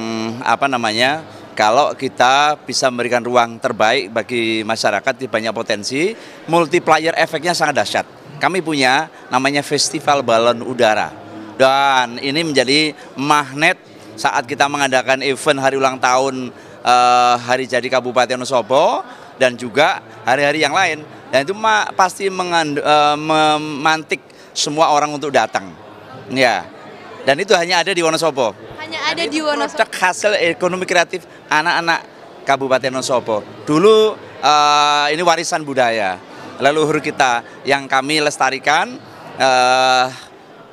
kalau kita bisa memberikan ruang terbaik bagi masyarakat di banyak potensi, multiplier efeknya sangat dahsyat. Kami punya namanya Festival Balon Udara, dan ini menjadi magnet saat kita mengadakan event hari ulang tahun hari jadi Kabupaten Wonosobo dan juga hari-hari yang lain. Dan itu pasti memantik semua orang untuk datang. Ya. Dan itu hanya ada di Wonosobo. Hanya ada di Wonosobo. Produk hasil ekonomi kreatif anak-anak Kabupaten Wonosobo. Dulu ini warisan budaya leluhur kita yang kami lestarikan.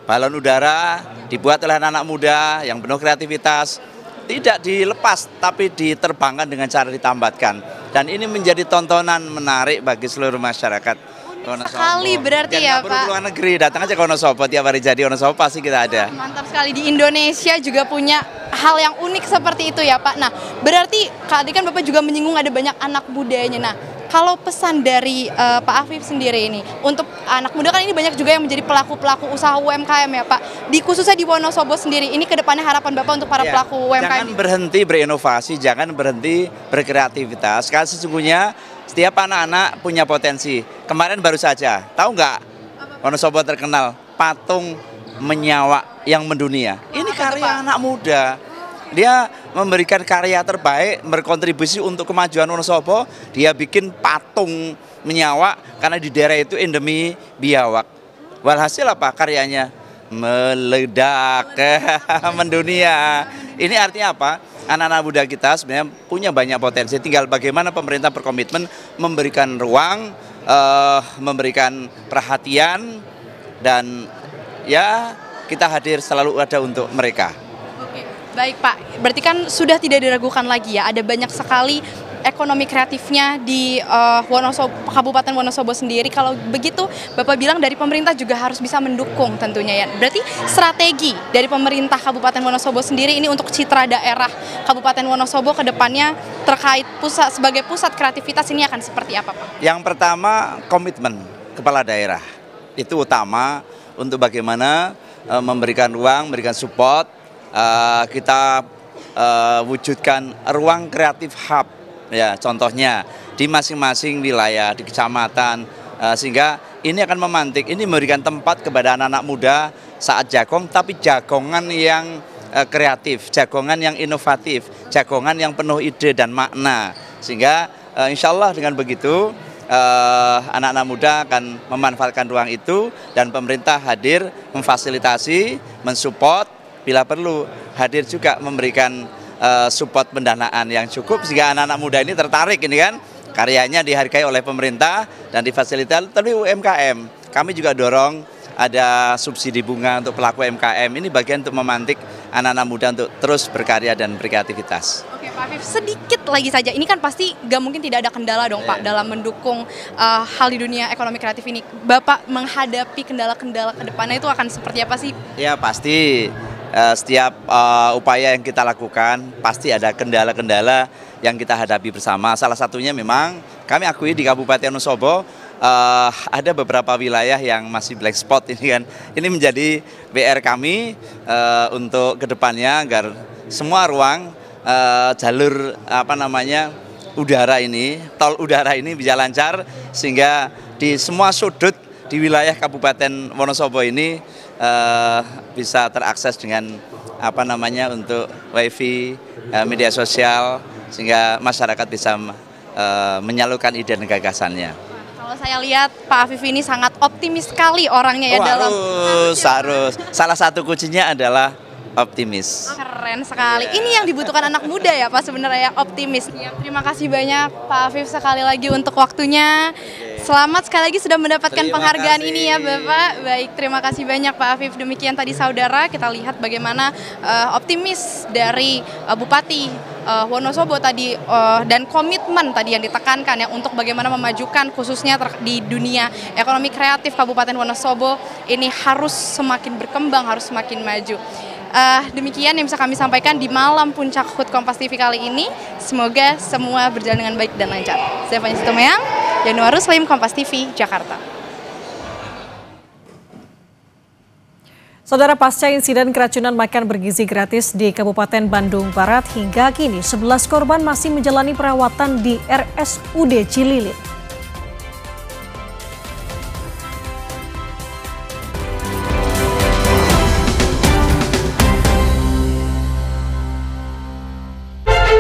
Balon udara dibuat oleh anak-anak muda yang penuh kreativitas, tidak dilepas tapi diterbangkan dengan cara ditambatkan. Dan ini menjadi tontonan menarik bagi seluruh masyarakat Wonosobo. Sekali berarti ya, Pak. Perlu keluar negeri, datang aja ke Wonosobo, tiap hari jadi Wonosobo pasti kita ada. Mantap sekali, di Indonesia juga punya hal yang unik seperti itu ya Pak. Nah, berarti tadi kan Bapak juga menyinggung ada banyak anak mudanya. Nah, kalau pesan dari Pak Afif sendiri ini, untuk anak muda kan ini banyak juga yang menjadi pelaku-pelaku usaha UMKM ya Pak. Khususnya di Wonosobo sendiri, ini kedepannya harapan Bapak untuk para pelaku UMKM. Jangan berhenti berinovasi, jangan berhenti berkreativitas. Karena sesungguhnya setiap anak-anak punya potensi. Kemarin baru saja, tahu nggak Wonosobo terkenal patung menyawa yang mendunia. Ini karya anak muda. Dia memberikan karya terbaik, berkontribusi untuk kemajuan Wonosobo. Dia bikin patung menyawa karena di daerah itu endemi biawak. Walhasil apa karyanya? Meledak, mendunia. Ini artinya apa? Anak-anak muda kita sebenarnya punya banyak potensi. Tinggal bagaimana pemerintah berkomitmen memberikan ruang, memberikan perhatian, dan ya kita hadir selalu ada untuk mereka. Oke, baik Pak. Berarti kan sudah tidak diragukan lagi ya. Ada banyak sekali ekonomi kreatifnya di Kabupaten Wonosobo sendiri. Kalau begitu, Bapak bilang dari pemerintah juga harus bisa mendukung tentunya ya. Berarti strategi dari pemerintah Kabupaten Wonosobo sendiri ini untuk citra daerah Kabupaten Wonosobo ke depannya terkait sebagai pusat kreativitas ini akan seperti apa Pak? Yang pertama, komitmen kepala daerah. Itu utama untuk bagaimana memberikan ruang, memberikan support. Kita wujudkan ruang kreatif hub. Ya, contohnya di masing-masing wilayah, di kecamatan, sehingga ini akan memantik, ini memberikan tempat kepada anak-anak muda saat jagong, tapi jagongan yang kreatif, jagongan yang inovatif, jagongan yang penuh ide dan makna. Sehingga insya Allah dengan begitu anak-anak muda akan memanfaatkan ruang itu dan pemerintah hadir memfasilitasi, mensupport, bila perlu hadir juga memberikan support pendanaan yang cukup sehingga anak-anak muda ini tertarik ini kan karyanya dihargai oleh pemerintah dan difasilitasi. Tapi UMKM kami juga dorong ada subsidi bunga untuk pelaku UMKM, ini bagian untuk memantik anak-anak muda untuk terus berkarya dan berkreativitas. Oke Pak Afif, sedikit lagi saja, ini kan pasti nggak mungkin tidak ada kendala dong Pak dalam mendukung hal di dunia ekonomi kreatif ini. Bapak menghadapi kendala-kendala ke depannya itu akan seperti apa sih? Ya pasti. Setiap upaya yang kita lakukan pasti ada kendala-kendala yang kita hadapi bersama. Salah satunya memang kami akui di Kabupaten Wonosobo ada beberapa wilayah yang masih black spot ini kan. Ini menjadi PR kami untuk kedepannya agar semua ruang jalur udara ini, tol udara ini bisa lancar sehingga di semua sudut di wilayah Kabupaten Wonosobo ini bisa terakses dengan untuk wifi, media sosial sehingga masyarakat bisa menyalurkan ide dan gagasannya. Kalau saya lihat Pak Afif ini sangat optimis sekali orangnya ya dalam. Harus. Salah satu kuncinya adalah optimis. Keren sekali. Ini yang dibutuhkan anak muda ya Pak sebenarnya, optimis. Ya, terima kasih banyak Pak Afif sekali lagi untuk waktunya. Selamat sekali lagi sudah mendapatkan penghargaan ini ya Bapak. Baik, terima kasih banyak Pak Afif. Demikian tadi saudara, kita lihat bagaimana optimis dari Bupati Wonosobo tadi dan komitmen tadi yang ditekankan ya untuk bagaimana memajukan khususnya di dunia ekonomi kreatif Kabupaten Wonosobo ini harus semakin berkembang, harus semakin maju. Demikian yang bisa kami sampaikan di malam puncak HUT Kompas TV kali ini. Semoga semua berjalan dengan baik dan lancar. Saya Fani Sitomeyang, Januar Ruslim, Kompas TV, Jakarta. Saudara, pasca insiden keracunan makan bergizi gratis di Kabupaten Bandung Barat, hingga kini 11 korban masih menjalani perawatan di RSUD Cililin.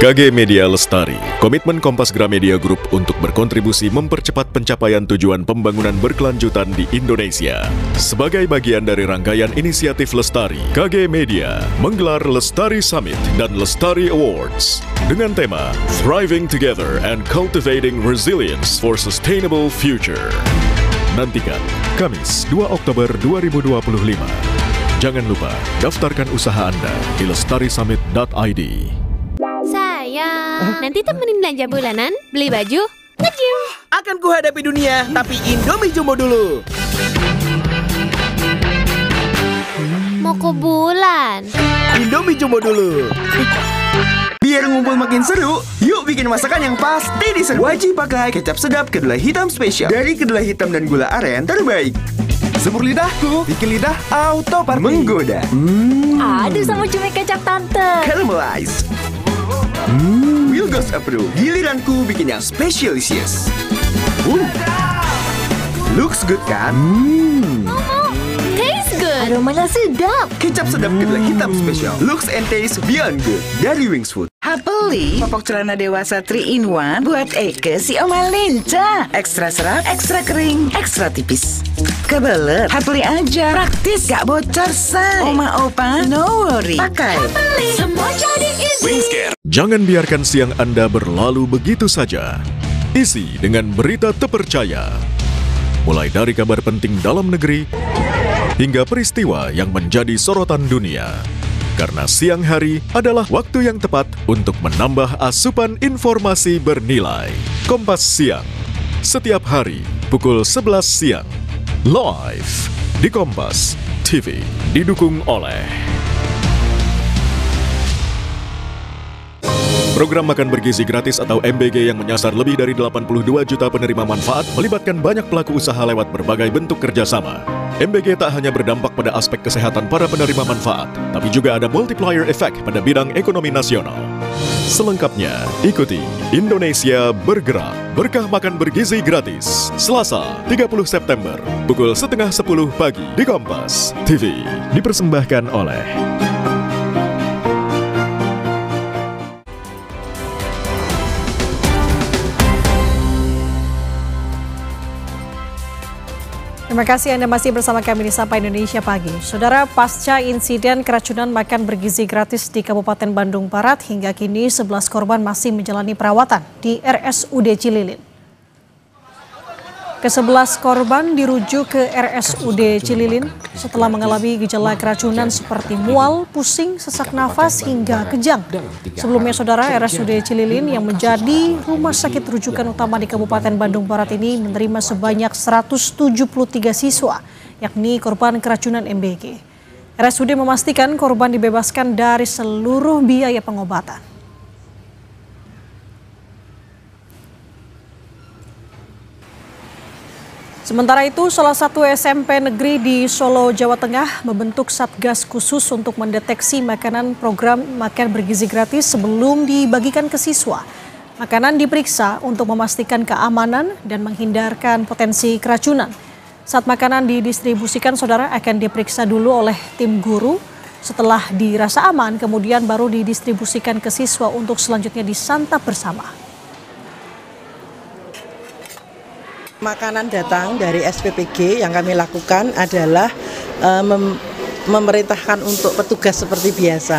KG Media Lestari, komitmen Kompas Gramedia Group untuk berkontribusi mempercepat pencapaian tujuan pembangunan berkelanjutan di Indonesia. Sebagai bagian dari rangkaian inisiatif Lestari, KG Media menggelar Lestari Summit dan Lestari Awards dengan tema Thriving Together and Cultivating Resilience for Sustainable Future. Nantikan Kamis 2 Oktober 2025. Jangan lupa daftarkan usaha Anda di lestarisummit.id. Sayang, nanti temenin belanja bulanan, beli baju, nge-gym. Akan kuhadapi dunia, tapi Indomie Jumbo dulu. Mau ke bulan. Indomie Jumbo dulu. Biar ngumpul makin seru, yuk bikin masakan yang pasti diserbu. Wajib pakai kecap sedap kedelai hitam spesial dari kedelai hitam dan gula aren terbaik. Semur lidahku, bikin lidah auto party. Menggoda. Aduh sama cumi kecap tante. Caramelize. Wilgos approve. Giliranku bikin yang specialisius. Looks good kan? Taste good. Aromanya sedap. Kecap sedap kedelai hitam spesial. Looks and taste beyond good dari Wings Food. Hapeli, popok celana dewasa 3-in-1 buat Eke si Oma Linca. Ekstra serat, ekstra kering, ekstra tipis. Kebelet, Hapeli aja. Praktis, gak bocor say. Oma Opa, no worry. Pakai. Hapeli, semua jadi easy. Jangan biarkan siang Anda berlalu begitu saja. Isi dengan berita terpercaya. Mulai dari kabar penting dalam negeri, hingga peristiwa yang menjadi sorotan dunia. Karena siang hari adalah waktu yang tepat untuk menambah asupan informasi bernilai. Kompas Siang, setiap hari pukul 11 siang. Live di Kompas TV, didukung oleh Program Makan Bergizi Gratis atau MBG yang menyasar lebih dari 82 juta penerima manfaat melibatkan banyak pelaku usaha lewat berbagai bentuk kerjasama. MBG tak hanya berdampak pada aspek kesehatan para penerima manfaat, tapi juga ada multiplier effect pada bidang ekonomi nasional. Selengkapnya, ikuti Indonesia Bergerak, Berkah Makan Bergizi Gratis, Selasa 30 September, pukul 9:30 pagi di Kompas TV. Dipersembahkan oleh Terima kasih Anda masih bersama kami di Sapa Indonesia Pagi. Saudara, pasca insiden keracunan makan bergizi gratis di Kabupaten Bandung Barat, hingga kini 11 korban masih menjalani perawatan di RSUD Cililin. Ke-11 korban dirujuk ke RSUD Cililin setelah mengalami gejala keracunan seperti mual, pusing, sesak nafas, hingga kejang. Sebelumnya, saudara, RSUD Cililin yang menjadi rumah sakit rujukan utama di Kabupaten Bandung Barat ini menerima sebanyak 173 siswa, yakni korban keracunan MBG. RSUD memastikan korban dibebaskan dari seluruh biaya pengobatan. Sementara itu, salah satu SMP negeri di Solo, Jawa Tengah membentuk satgas khusus untuk mendeteksi makanan program makan bergizi gratis sebelum dibagikan ke siswa. Makanan diperiksa untuk memastikan keamanan dan menghindarkan potensi keracunan. Saat makanan didistribusikan, saudara, akan diperiksa dulu oleh tim guru. Setelah dirasa aman, kemudian baru didistribusikan ke siswa untuk selanjutnya disantap bersama. Makanan datang dari SPPG, yang kami lakukan adalah memerintahkan untuk petugas seperti biasa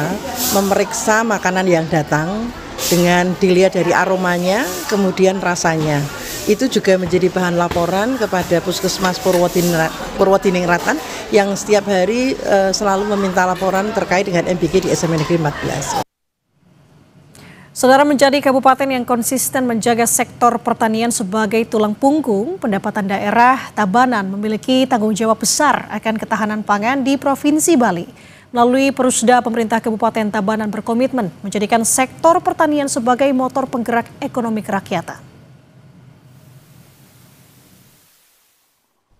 memeriksa makanan yang datang dengan dilihat dari aromanya, kemudian rasanya. Itu juga menjadi bahan laporan kepada Puskesmas Purwodiningrat yang setiap hari selalu meminta laporan terkait dengan MBG di SMA Negeri 14. Saudara, menjadi kabupaten yang konsisten menjaga sektor pertanian sebagai tulang punggung pendapatan daerah, Tabanan memiliki tanggung jawab besar akan ketahanan pangan di Provinsi Bali. Melalui Perusda, pemerintah Kabupaten Tabanan berkomitmen menjadikan sektor pertanian sebagai motor penggerak ekonomi kerakyatan.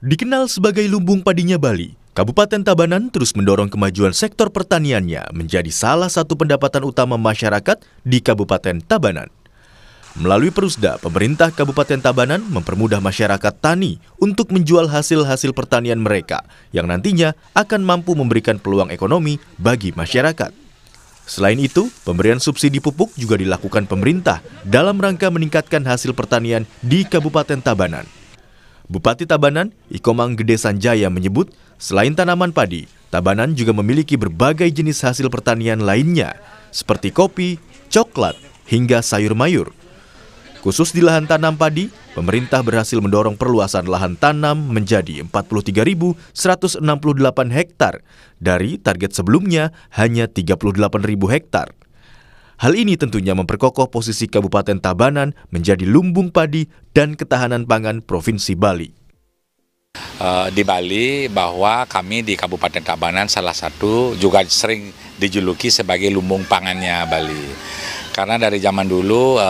Dikenal sebagai lumbung padinya Bali, Kabupaten Tabanan terus mendorong kemajuan sektor pertaniannya menjadi salah satu pendapatan utama masyarakat di Kabupaten Tabanan. Melalui Perusda, pemerintah Kabupaten Tabanan mempermudah masyarakat tani untuk menjual hasil-hasil pertanian mereka yang nantinya akan mampu memberikan peluang ekonomi bagi masyarakat. Selain itu, pemberian subsidi pupuk juga dilakukan pemerintah dalam rangka meningkatkan hasil pertanian di Kabupaten Tabanan. Bupati Tabanan, Ikomang Gede Sanjaya menyebut, selain tanaman padi, Tabanan juga memiliki berbagai jenis hasil pertanian lainnya, seperti kopi, coklat, hingga sayur mayur. Khusus di lahan tanam padi, pemerintah berhasil mendorong perluasan lahan tanam menjadi 43.168 hektar dari target sebelumnya hanya 38.000 hektar. Hal ini tentunya memperkokoh posisi Kabupaten Tabanan menjadi lumbung padi dan ketahanan pangan Provinsi Bali. Di Bali bahwa kami di Kabupaten Tabanan salah satu juga sering dijuluki sebagai lumbung pangannya Bali. Karena dari zaman dulu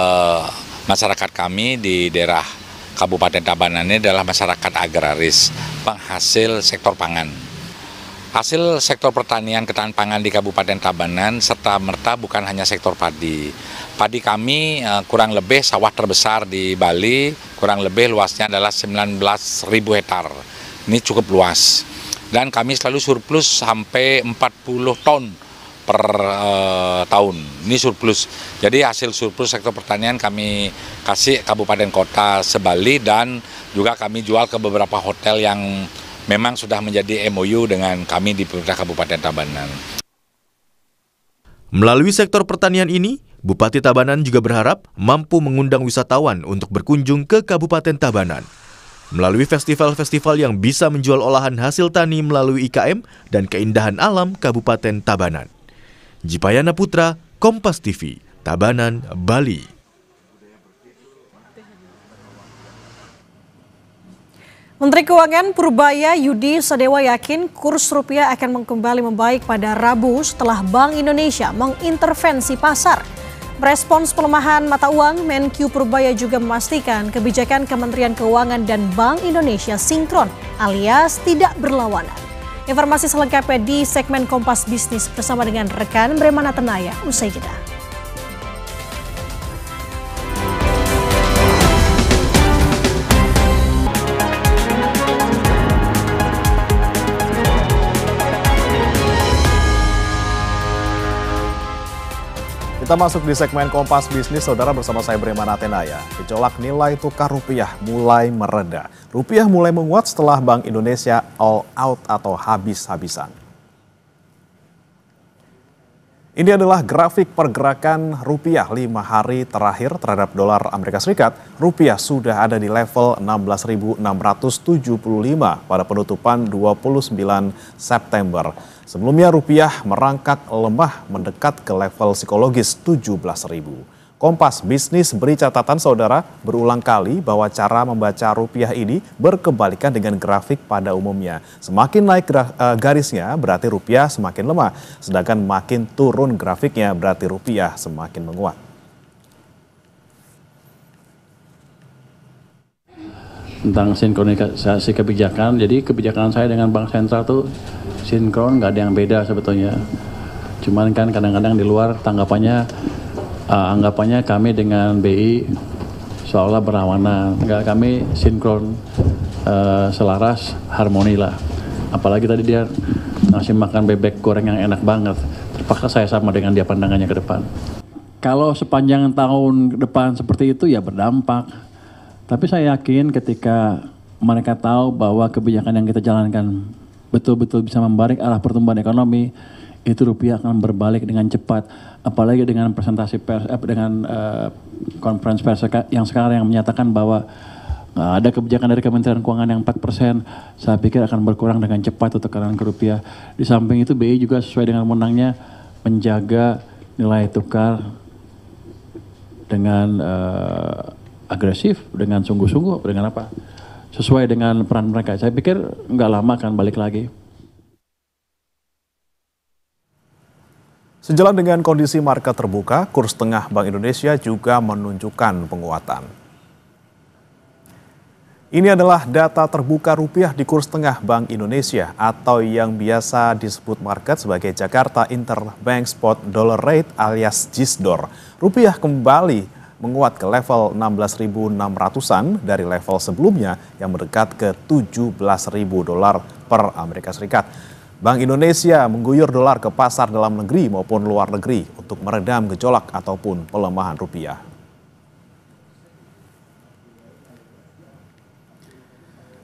masyarakat kami di daerah Kabupaten Tabanan ini adalah masyarakat agraris, penghasil sektor pangan. Hasil sektor pertanian ketahanan pangan di Kabupaten Tabanan serta merta bukan hanya sektor padi. Padi kami kurang lebih sawah terbesar di Bali, kurang lebih luasnya adalah 19.000 hektar. Ini cukup luas. Dan kami selalu surplus sampai 40 ton per tahun. Ini surplus. Jadi hasil surplus sektor pertanian kami kasih kabupaten kota sebali dan juga kami jual ke beberapa hotel yang memang sudah menjadi MOU dengan kami di pemerintah Kabupaten Tabanan. Melalui sektor pertanian ini, Bupati Tabanan juga berharap mampu mengundang wisatawan untuk berkunjung ke Kabupaten Tabanan. Melalui festival-festival yang bisa menjual olahan hasil tani melalui IKM dan keindahan alam Kabupaten Tabanan. Jipayana Putra, Kompas TV, Tabanan, Bali. Menteri Keuangan Purbaya Yudi Sadewa yakin kurs rupiah akan kembali membaik pada Rabu setelah Bank Indonesia mengintervensi pasar. Merespons pelemahan mata uang, Menkyu Purbaya juga memastikan kebijakan Kementerian Keuangan dan Bank Indonesia sinkron alias tidak berlawanan. Informasi selengkapnya di segmen Kompas Bisnis bersama dengan rekan Bremana Tenaya usai jeda. Kita masuk di segmen Kompas Bisnis, saudara, bersama saya Bremana Tenaya. Gejolak nilai tukar rupiah mulai mereda. Rupiah mulai menguat setelah Bank Indonesia all out atau habis-habisan. Ini adalah grafik pergerakan rupiah 5 hari terakhir terhadap dolar Amerika Serikat. Rupiah sudah ada di level 16.675 pada penutupan 29 September. Sebelumnya rupiah merangkak lemah mendekat ke level psikologis 17.000. Kompas Bisnis beri catatan, saudara, berulang kali bahwa cara membaca rupiah ini berkebalikan dengan grafik pada umumnya. Semakin naik garisnya berarti rupiah semakin lemah, sedangkan makin turun grafiknya berarti rupiah semakin menguat. Tentang sinkronisasi kebijakan, jadi kebijakan saya dengan Bank Sentral tuh sinkron, nggak ada yang beda sebetulnya. Cuman kan kadang-kadang di luar tanggapannya, anggapannya kami dengan BI seolah berlawanan. Nggak, kami sinkron, selaras, harmoni lah. Apalagi tadi dia ngasih makan bebek goreng yang enak banget. Terpaksa saya sama dengan dia pandangannya ke depan. Kalau sepanjang tahun depan seperti itu ya berdampak. Tapi saya yakin ketika mereka tahu bahwa kebijakan yang kita jalankan betul-betul bisa membalik arah pertumbuhan ekonomi, itu rupiah akan berbalik dengan cepat. Apalagi dengan presentasi pers, dengan konferensi pers yang sekarang yang menyatakan bahwa ada kebijakan dari Kementerian Keuangan yang 4%, saya pikir akan berkurang dengan cepat untuk tekanan ke rupiah. Di samping itu BI juga sesuai dengan wewenangnya menjaga nilai tukar dengan agresif, dengan sungguh-sungguh, dengan apa? Sesuai dengan peran mereka. Saya pikir nggak lama akan balik lagi. Sejalan dengan kondisi market terbuka, kurs tengah Bank Indonesia juga menunjukkan penguatan. Ini adalah data terbuka rupiah di kurs tengah Bank Indonesia atau yang biasa disebut market sebagai Jakarta Interbank Spot Dollar Rate alias JISDOR. Rupiah kembali menguat ke level 16.600-an dari level sebelumnya yang mendekat ke 17.000 dolar per Amerika Serikat. Bank Indonesia mengguyur dolar ke pasar dalam negeri maupun luar negeri untuk meredam gejolak ataupun pelemahan rupiah.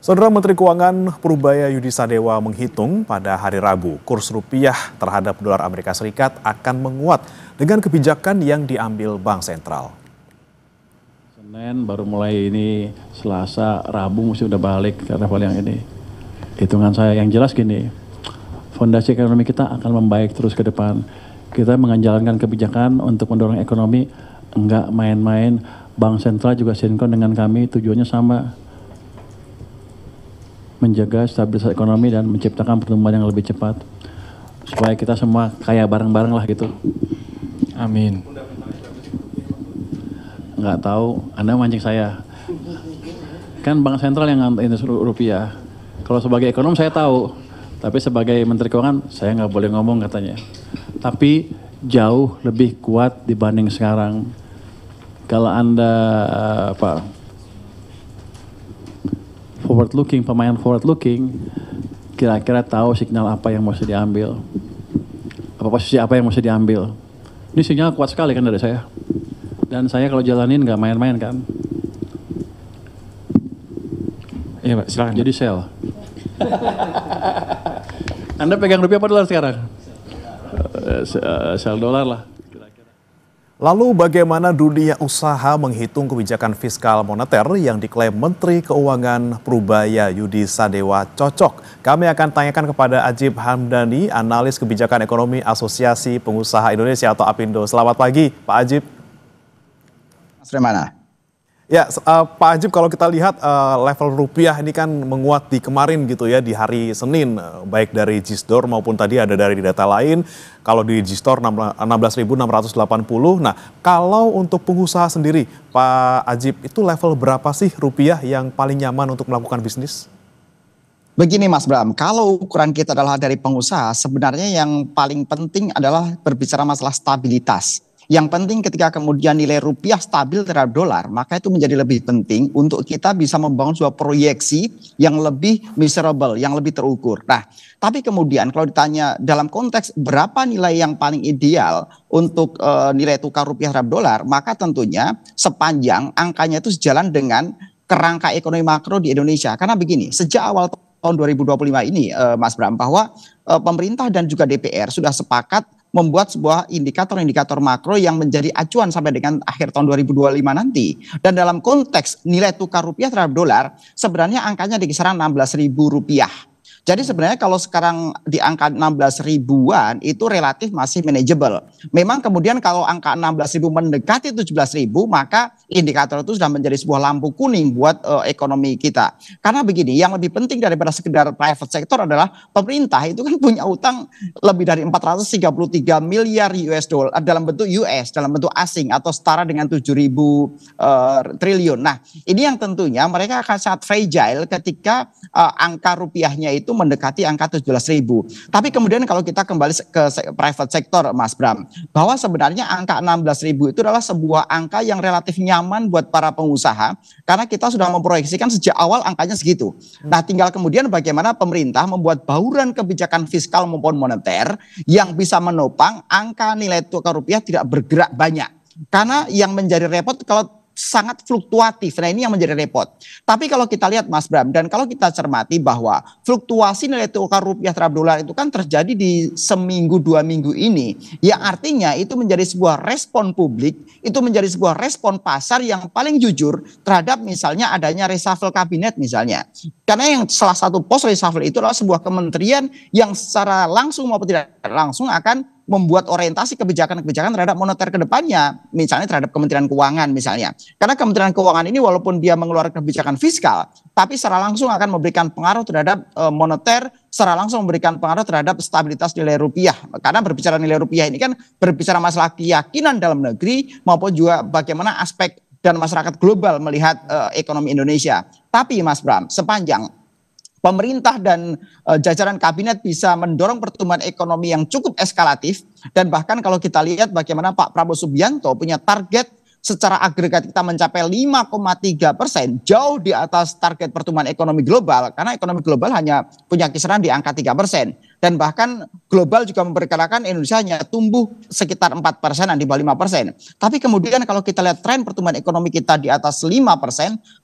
Saudara Menteri Keuangan Purubaya Yudi Sadewa menghitung pada hari Rabu kurs rupiah terhadap dolar Amerika Serikat akan menguat dengan kebijakan yang diambil Bank Sentral. Senin baru mulai ini, Selasa, Rabu mesti udah balik ke level yang ini. Hitungan saya yang jelas gini, fondasi ekonomi kita akan membaik terus ke depan. Kita menjalankan kebijakan untuk mendorong ekonomi, enggak main-main. Bank Sentral juga sinkron dengan kami, tujuannya sama. Menjaga stabilitas ekonomi dan menciptakan pertumbuhan yang lebih cepat. Supaya kita semua kaya bareng-bareng lah gitu. Amin. Enggak tahu, Anda mancing saya. Kan Bank Sentral yang ngantain rupiah. Kalau sebagai ekonom saya tahu, tapi sebagai Menteri Keuangan saya nggak boleh ngomong katanya. Tapi jauh lebih kuat dibanding sekarang. Kalau Anda pemain forward looking, kira-kira tahu signal apa yang mesti diambil, posisi apa yang mesti diambil. Ini sinyal kuat sekali kan dari saya. Dan saya kalau jalanin nggak main-main kan. Iya Pak, silakan. Jadi sell. Anda pegang rupiah apa dolar sekarang? Sell dolar lah. Lalu bagaimana dunia usaha menghitung kebijakan fiskal moneter yang diklaim Menteri Keuangan Purubaya Yudi Sadewa cocok? Kami akan tanyakan kepada Ajib Hamdani, analis kebijakan ekonomi Asosiasi Pengusaha Indonesia atau APindo. Selamat pagi Pak Ajib. Mas Remana. Ya, Pak Ajib, kalau kita lihat level rupiah ini kan menguat di kemarin gitu ya, di hari Senin, baik dari Gisdor maupun tadi ada dari data lain. Kalau di Gisdor 16.680. Nah, kalau untuk pengusaha sendiri, Pak Ajib, itu level berapa sih rupiah yang paling nyaman untuk melakukan bisnis? Begini Mas Bram, kalau ukuran kita adalah dari pengusaha, sebenarnya yang paling penting adalah berbicara masalah stabilitas. Yang penting ketika kemudian nilai rupiah stabil terhadap dolar, maka itu menjadi lebih penting untuk kita bisa membangun sebuah proyeksi yang lebih measurable, yang lebih terukur. Nah, tapi kemudian kalau ditanya dalam konteks berapa nilai yang paling ideal untuk nilai tukar rupiah terhadap dolar, maka tentunya sepanjang angkanya itu sejalan dengan kerangka ekonomi makro di Indonesia. Karena begini, sejak awal tahun 2025 ini Mas Bram, bahwa pemerintah dan juga DPR sudah sepakat membuat sebuah indikator-indikator makro yang menjadi acuan sampai dengan akhir tahun 2025 nanti. Dan dalam konteks nilai tukar rupiah terhadap dolar, sebenarnya angkanya di kisaran 16.000 rupiah. Jadi sebenarnya kalau sekarang di angka 16 ribuan itu relatif masih manageable. Memang kemudian kalau angka 16 ribu mendekati 17 ribu, maka indikator itu sudah menjadi sebuah lampu kuning buat ekonomi kita. Karena begini, yang lebih penting daripada sekedar private sector adalah pemerintah itu kan punya utang lebih dari 433 miliar US dollar dalam bentuk US, dalam bentuk asing atau setara dengan 7.000 triliun. Nah, ini yang tentunya mereka akan sangat fragile ketika angka rupiahnya itu mendekati angka 17.000. Tapi kemudian kalau kita kembali ke private sector Mas Bram, bahwa sebenarnya angka 16.000 itu adalah sebuah angka yang relatif nyaman buat para pengusaha karena kita sudah memproyeksikan sejak awal angkanya segitu. Nah, tinggal kemudian bagaimana pemerintah membuat bauran kebijakan fiskal maupun moneter yang bisa menopang angka nilai tukar rupiah tidak bergerak banyak. Karena yang menjadi repot kalau sangat fluktuatif. Nah, ini yang menjadi repot. Tapi kalau kita lihat Mas Bram, dan kalau kita cermati bahwa fluktuasi nilai tukar rupiah terhadap dolar itu kan terjadi di seminggu 2 minggu ini. Yang artinya itu menjadi sebuah respon publik, itu menjadi sebuah respon pasar yang paling jujur terhadap misalnya adanya reshuffle kabinet misalnya. Karena yang salah satu pos reshuffle itu adalah sebuah kementerian yang secara langsung maupun tidak langsung akan membuat orientasi kebijakan-kebijakan terhadap moneter ke depannya, misalnya terhadap Kementerian Keuangan misalnya. Karena Kementerian Keuangan ini walaupun dia mengeluarkan kebijakan fiskal, tapi secara langsung akan memberikan pengaruh terhadap moneter, secara langsung memberikan pengaruh terhadap stabilitas nilai rupiah. Karena berbicara nilai rupiah ini kan berbicara masalah keyakinan dalam negeri maupun juga bagaimana aspek dan masyarakat global melihat ekonomi Indonesia. Tapi Mas Bram, sepanjang pemerintah dan jajaran kabinet bisa mendorong pertumbuhan ekonomi yang cukup eskalatif, dan bahkan kalau kita lihat bagaimana Pak Prabowo Subianto punya target secara agregat kita mencapai 5,3%, jauh di atas target pertumbuhan ekonomi global, karena ekonomi global hanya punya kisaran di angka 3%. Dan bahkan global juga memperkirakan Indonesia hanya tumbuh sekitar 4%, di bawah 5%. Tapi kemudian kalau kita lihat tren pertumbuhan ekonomi kita di atas 5%,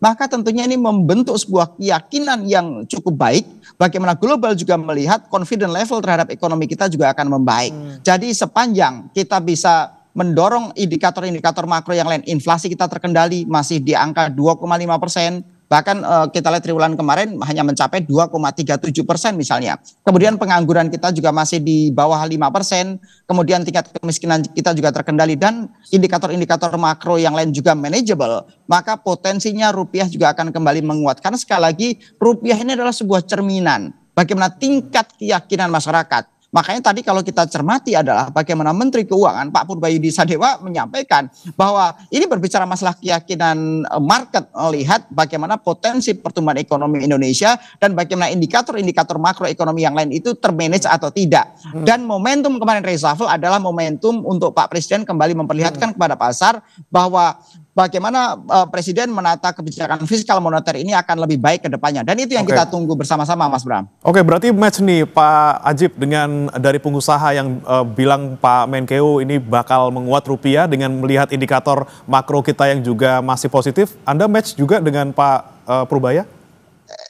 maka tentunya ini membentuk sebuah keyakinan yang cukup baik. Bagaimana global juga melihat confident level terhadap ekonomi kita juga akan membaik. Jadi sepanjang kita bisa mendorong indikator-indikator makro yang lain, inflasi kita terkendali masih di angka 2,5%. Bahkan kita lihat triwulan kemarin hanya mencapai 2,37% misalnya. Kemudian pengangguran kita juga masih di bawah 5%. Kemudian tingkat kemiskinan kita juga terkendali dan indikator-indikator makro yang lain juga manageable. Maka potensinya rupiah juga akan kembali menguat. Karena sekali lagi rupiah ini adalah sebuah cerminan bagaimana tingkat keyakinan masyarakat. Makanya tadi kalau kita cermati adalah bagaimana Menteri Keuangan Pak Purbayudi Sadewa menyampaikan bahwa ini berbicara masalah keyakinan market, melihat bagaimana potensi pertumbuhan ekonomi Indonesia dan bagaimana indikator-indikator makroekonomi yang lain itu termanage atau tidak. Dan momentum kemarin reshuffle adalah momentum untuk Pak Presiden kembali memperlihatkan kepada pasar bahwa bagaimana Presiden menata kebijakan fiskal moneter ini akan lebih baik ke depannya. Dan itu yang kita tunggu bersama-sama, Mas Bram. Oke, berarti match nih Pak Ajib dengan dari pengusaha yang bilang Pak Menkeu ini bakal menguat rupiah dengan melihat indikator makro kita yang juga masih positif. Anda match juga dengan Pak Purbaya?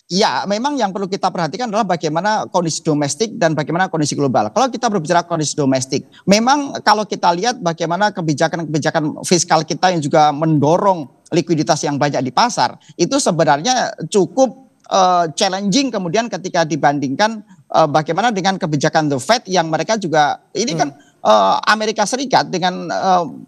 Ya, memang yang perlu kita perhatikan adalah bagaimana kondisi domestik dan bagaimana kondisi global. Kalau kita berbicara kondisi domestik, memang kalau kita lihat bagaimana kebijakan-kebijakan fiskal kita yang juga mendorong likuiditas yang banyak di pasar, itu sebenarnya cukup challenging kemudian ketika dibandingkan bagaimana dengan kebijakan The Fed yang mereka juga, ini kan Amerika Serikat dengan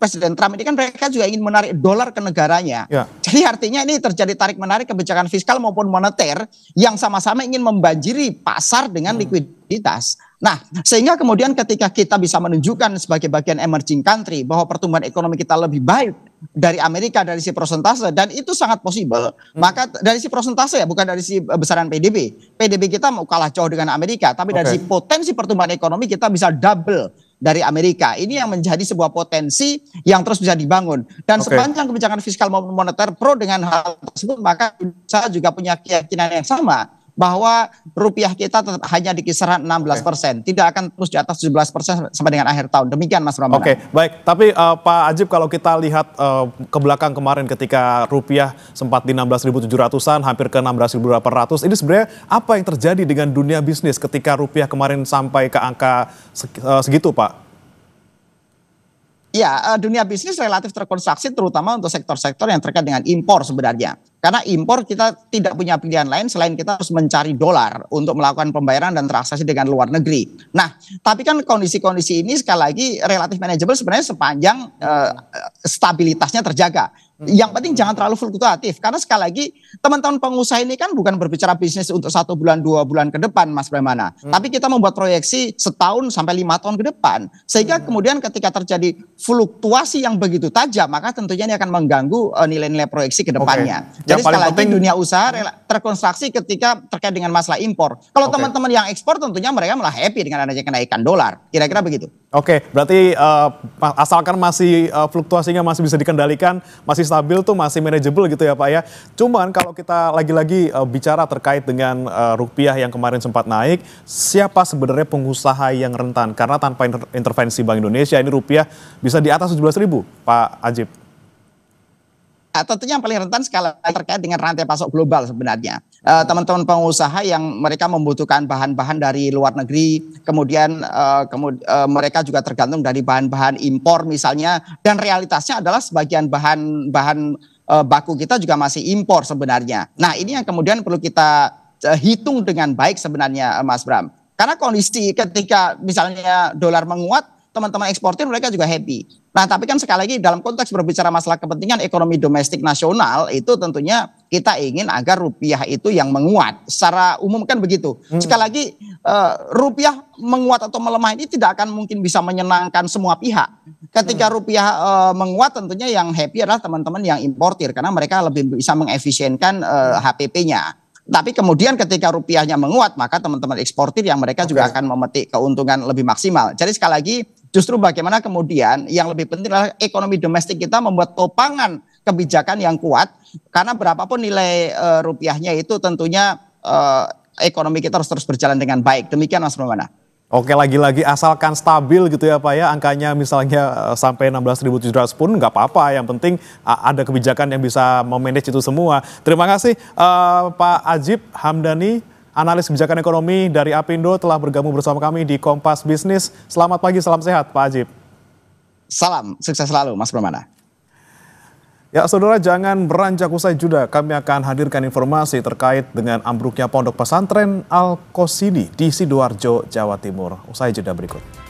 Presiden Trump ini kan mereka juga ingin menarik dolar ke negaranya. Ya. Jadi artinya ini terjadi tarik menarik kebijakan fiskal maupun moneter yang sama-sama ingin membanjiri pasar dengan likuiditas. Nah, sehingga kemudian ketika kita bisa menunjukkan sebagai bagian emerging country bahwa pertumbuhan ekonomi kita lebih baik dari Amerika dari si persentase dan itu sangat possible, maka dari si persentase ya, bukan dari si besaran PDB. PDB kita mau kalah jauh dengan Amerika, tapi dari si potensi pertumbuhan ekonomi kita bisa double dari Amerika. Ini yang menjadi sebuah potensi yang terus bisa dibangun. Dan sepanjang kebijakan fiskal maupun moneter pro dengan hal tersebut, maka saya juga punya keyakinan yang sama bahwa rupiah kita tetap hanya di kisaran 16%, tidak akan terus di atas 17% sampai dengan akhir tahun. Demikian Mas Pramana. Oke, baik. Tapi Pak Ajib, kalau kita lihat ke belakang kemarin ketika rupiah sempat di 16.700-an, hampir ke 16.800, ini sebenarnya apa yang terjadi dengan dunia bisnis ketika rupiah kemarin sampai ke angka segitu, Pak? Ya, dunia bisnis relatif terkonstruksi terutama untuk sektor-sektor yang terkait dengan impor sebenarnya. Karena impor kita tidak punya pilihan lain selain kita harus mencari dolar untuk melakukan pembayaran dan transaksi dengan luar negeri. Nah, tapi kan kondisi-kondisi ini sekali lagi relatif manageable sebenarnya sepanjang stabilitasnya terjaga. Yang penting jangan terlalu fluktuatif karena sekali lagi teman-teman pengusaha ini kan bukan berbicara bisnis untuk 1 bulan 2 bulan ke depan Mas Brahmana, tapi kita membuat proyeksi setahun sampai 5 tahun ke depan sehingga kemudian ketika terjadi fluktuasi yang begitu tajam maka tentunya ini akan mengganggu nilai-nilai proyeksi ke depannya. Jadi sekali lagi dunia usaha terkonstruksi ketika terkait dengan masalah impor. Kalau teman-teman yang ekspor tentunya mereka malah happy dengan adanya kenaikan dolar. Kira-kira begitu. Oke, berarti asalkan masih fluktuasinya masih bisa dikendalikan, masih stabil tuh masih manageable gitu ya Pak ya. Cuman kalau kita lagi-lagi bicara terkait dengan rupiah yang kemarin sempat naik, siapa sebenarnya pengusaha yang rentan? Karena tanpa intervensi Bank Indonesia ini rupiah bisa di atas 17.000, Pak Ajib. Tentunya yang paling rentan sekali terkait dengan rantai pasok global sebenarnya. Teman-teman pengusaha yang mereka membutuhkan bahan-bahan dari luar negeri, kemudian mereka juga tergantung dari bahan-bahan impor misalnya, dan realitasnya adalah sebagian bahan baku kita juga masih impor sebenarnya. Nah ini yang kemudian perlu kita hitung dengan baik sebenarnya Mas Bram. Karena kondisi ketika misalnya dolar menguat, teman-teman eksportir mereka juga happy. Nah tapi kan sekali lagi dalam konteks berbicara masalah kepentingan ekonomi domestik nasional itu tentunya kita ingin agar rupiah itu yang menguat. Secara umum kan begitu. Sekali lagi rupiah menguat atau melemah ini tidak akan mungkin bisa menyenangkan semua pihak. Ketika rupiah menguat tentunya yang happy adalah teman-teman yang importir karena mereka lebih bisa mengefisienkan HPP-nya. Tapi kemudian ketika rupiahnya menguat maka teman-teman eksportir yang mereka juga akan memetik keuntungan lebih maksimal. Jadi sekali lagi justru bagaimana kemudian yang lebih penting adalah ekonomi domestik kita membuat topangan kebijakan yang kuat karena berapapun nilai rupiahnya itu tentunya ekonomi kita harus terus berjalan dengan baik. Demikian Mas Romana. Oke, lagi-lagi asalkan stabil gitu ya Pak ya, angkanya misalnya sampai 16.700 pun nggak apa-apa, yang penting ada kebijakan yang bisa memanage itu semua. Terima kasih Pak Ajib Hamdani, analis kebijakan ekonomi dari Apindo telah bergabung bersama kami di Kompas Bisnis. Selamat pagi, salam sehat Pak Ajib. Salam, sukses selalu Mas Pramana. Ya saudara, jangan beranjak usai jeda. Kami akan hadirkan informasi terkait dengan ambruknya pondok pesantren Al-Qasidi di Sidoarjo, Jawa Timur. Usai jeda berikut.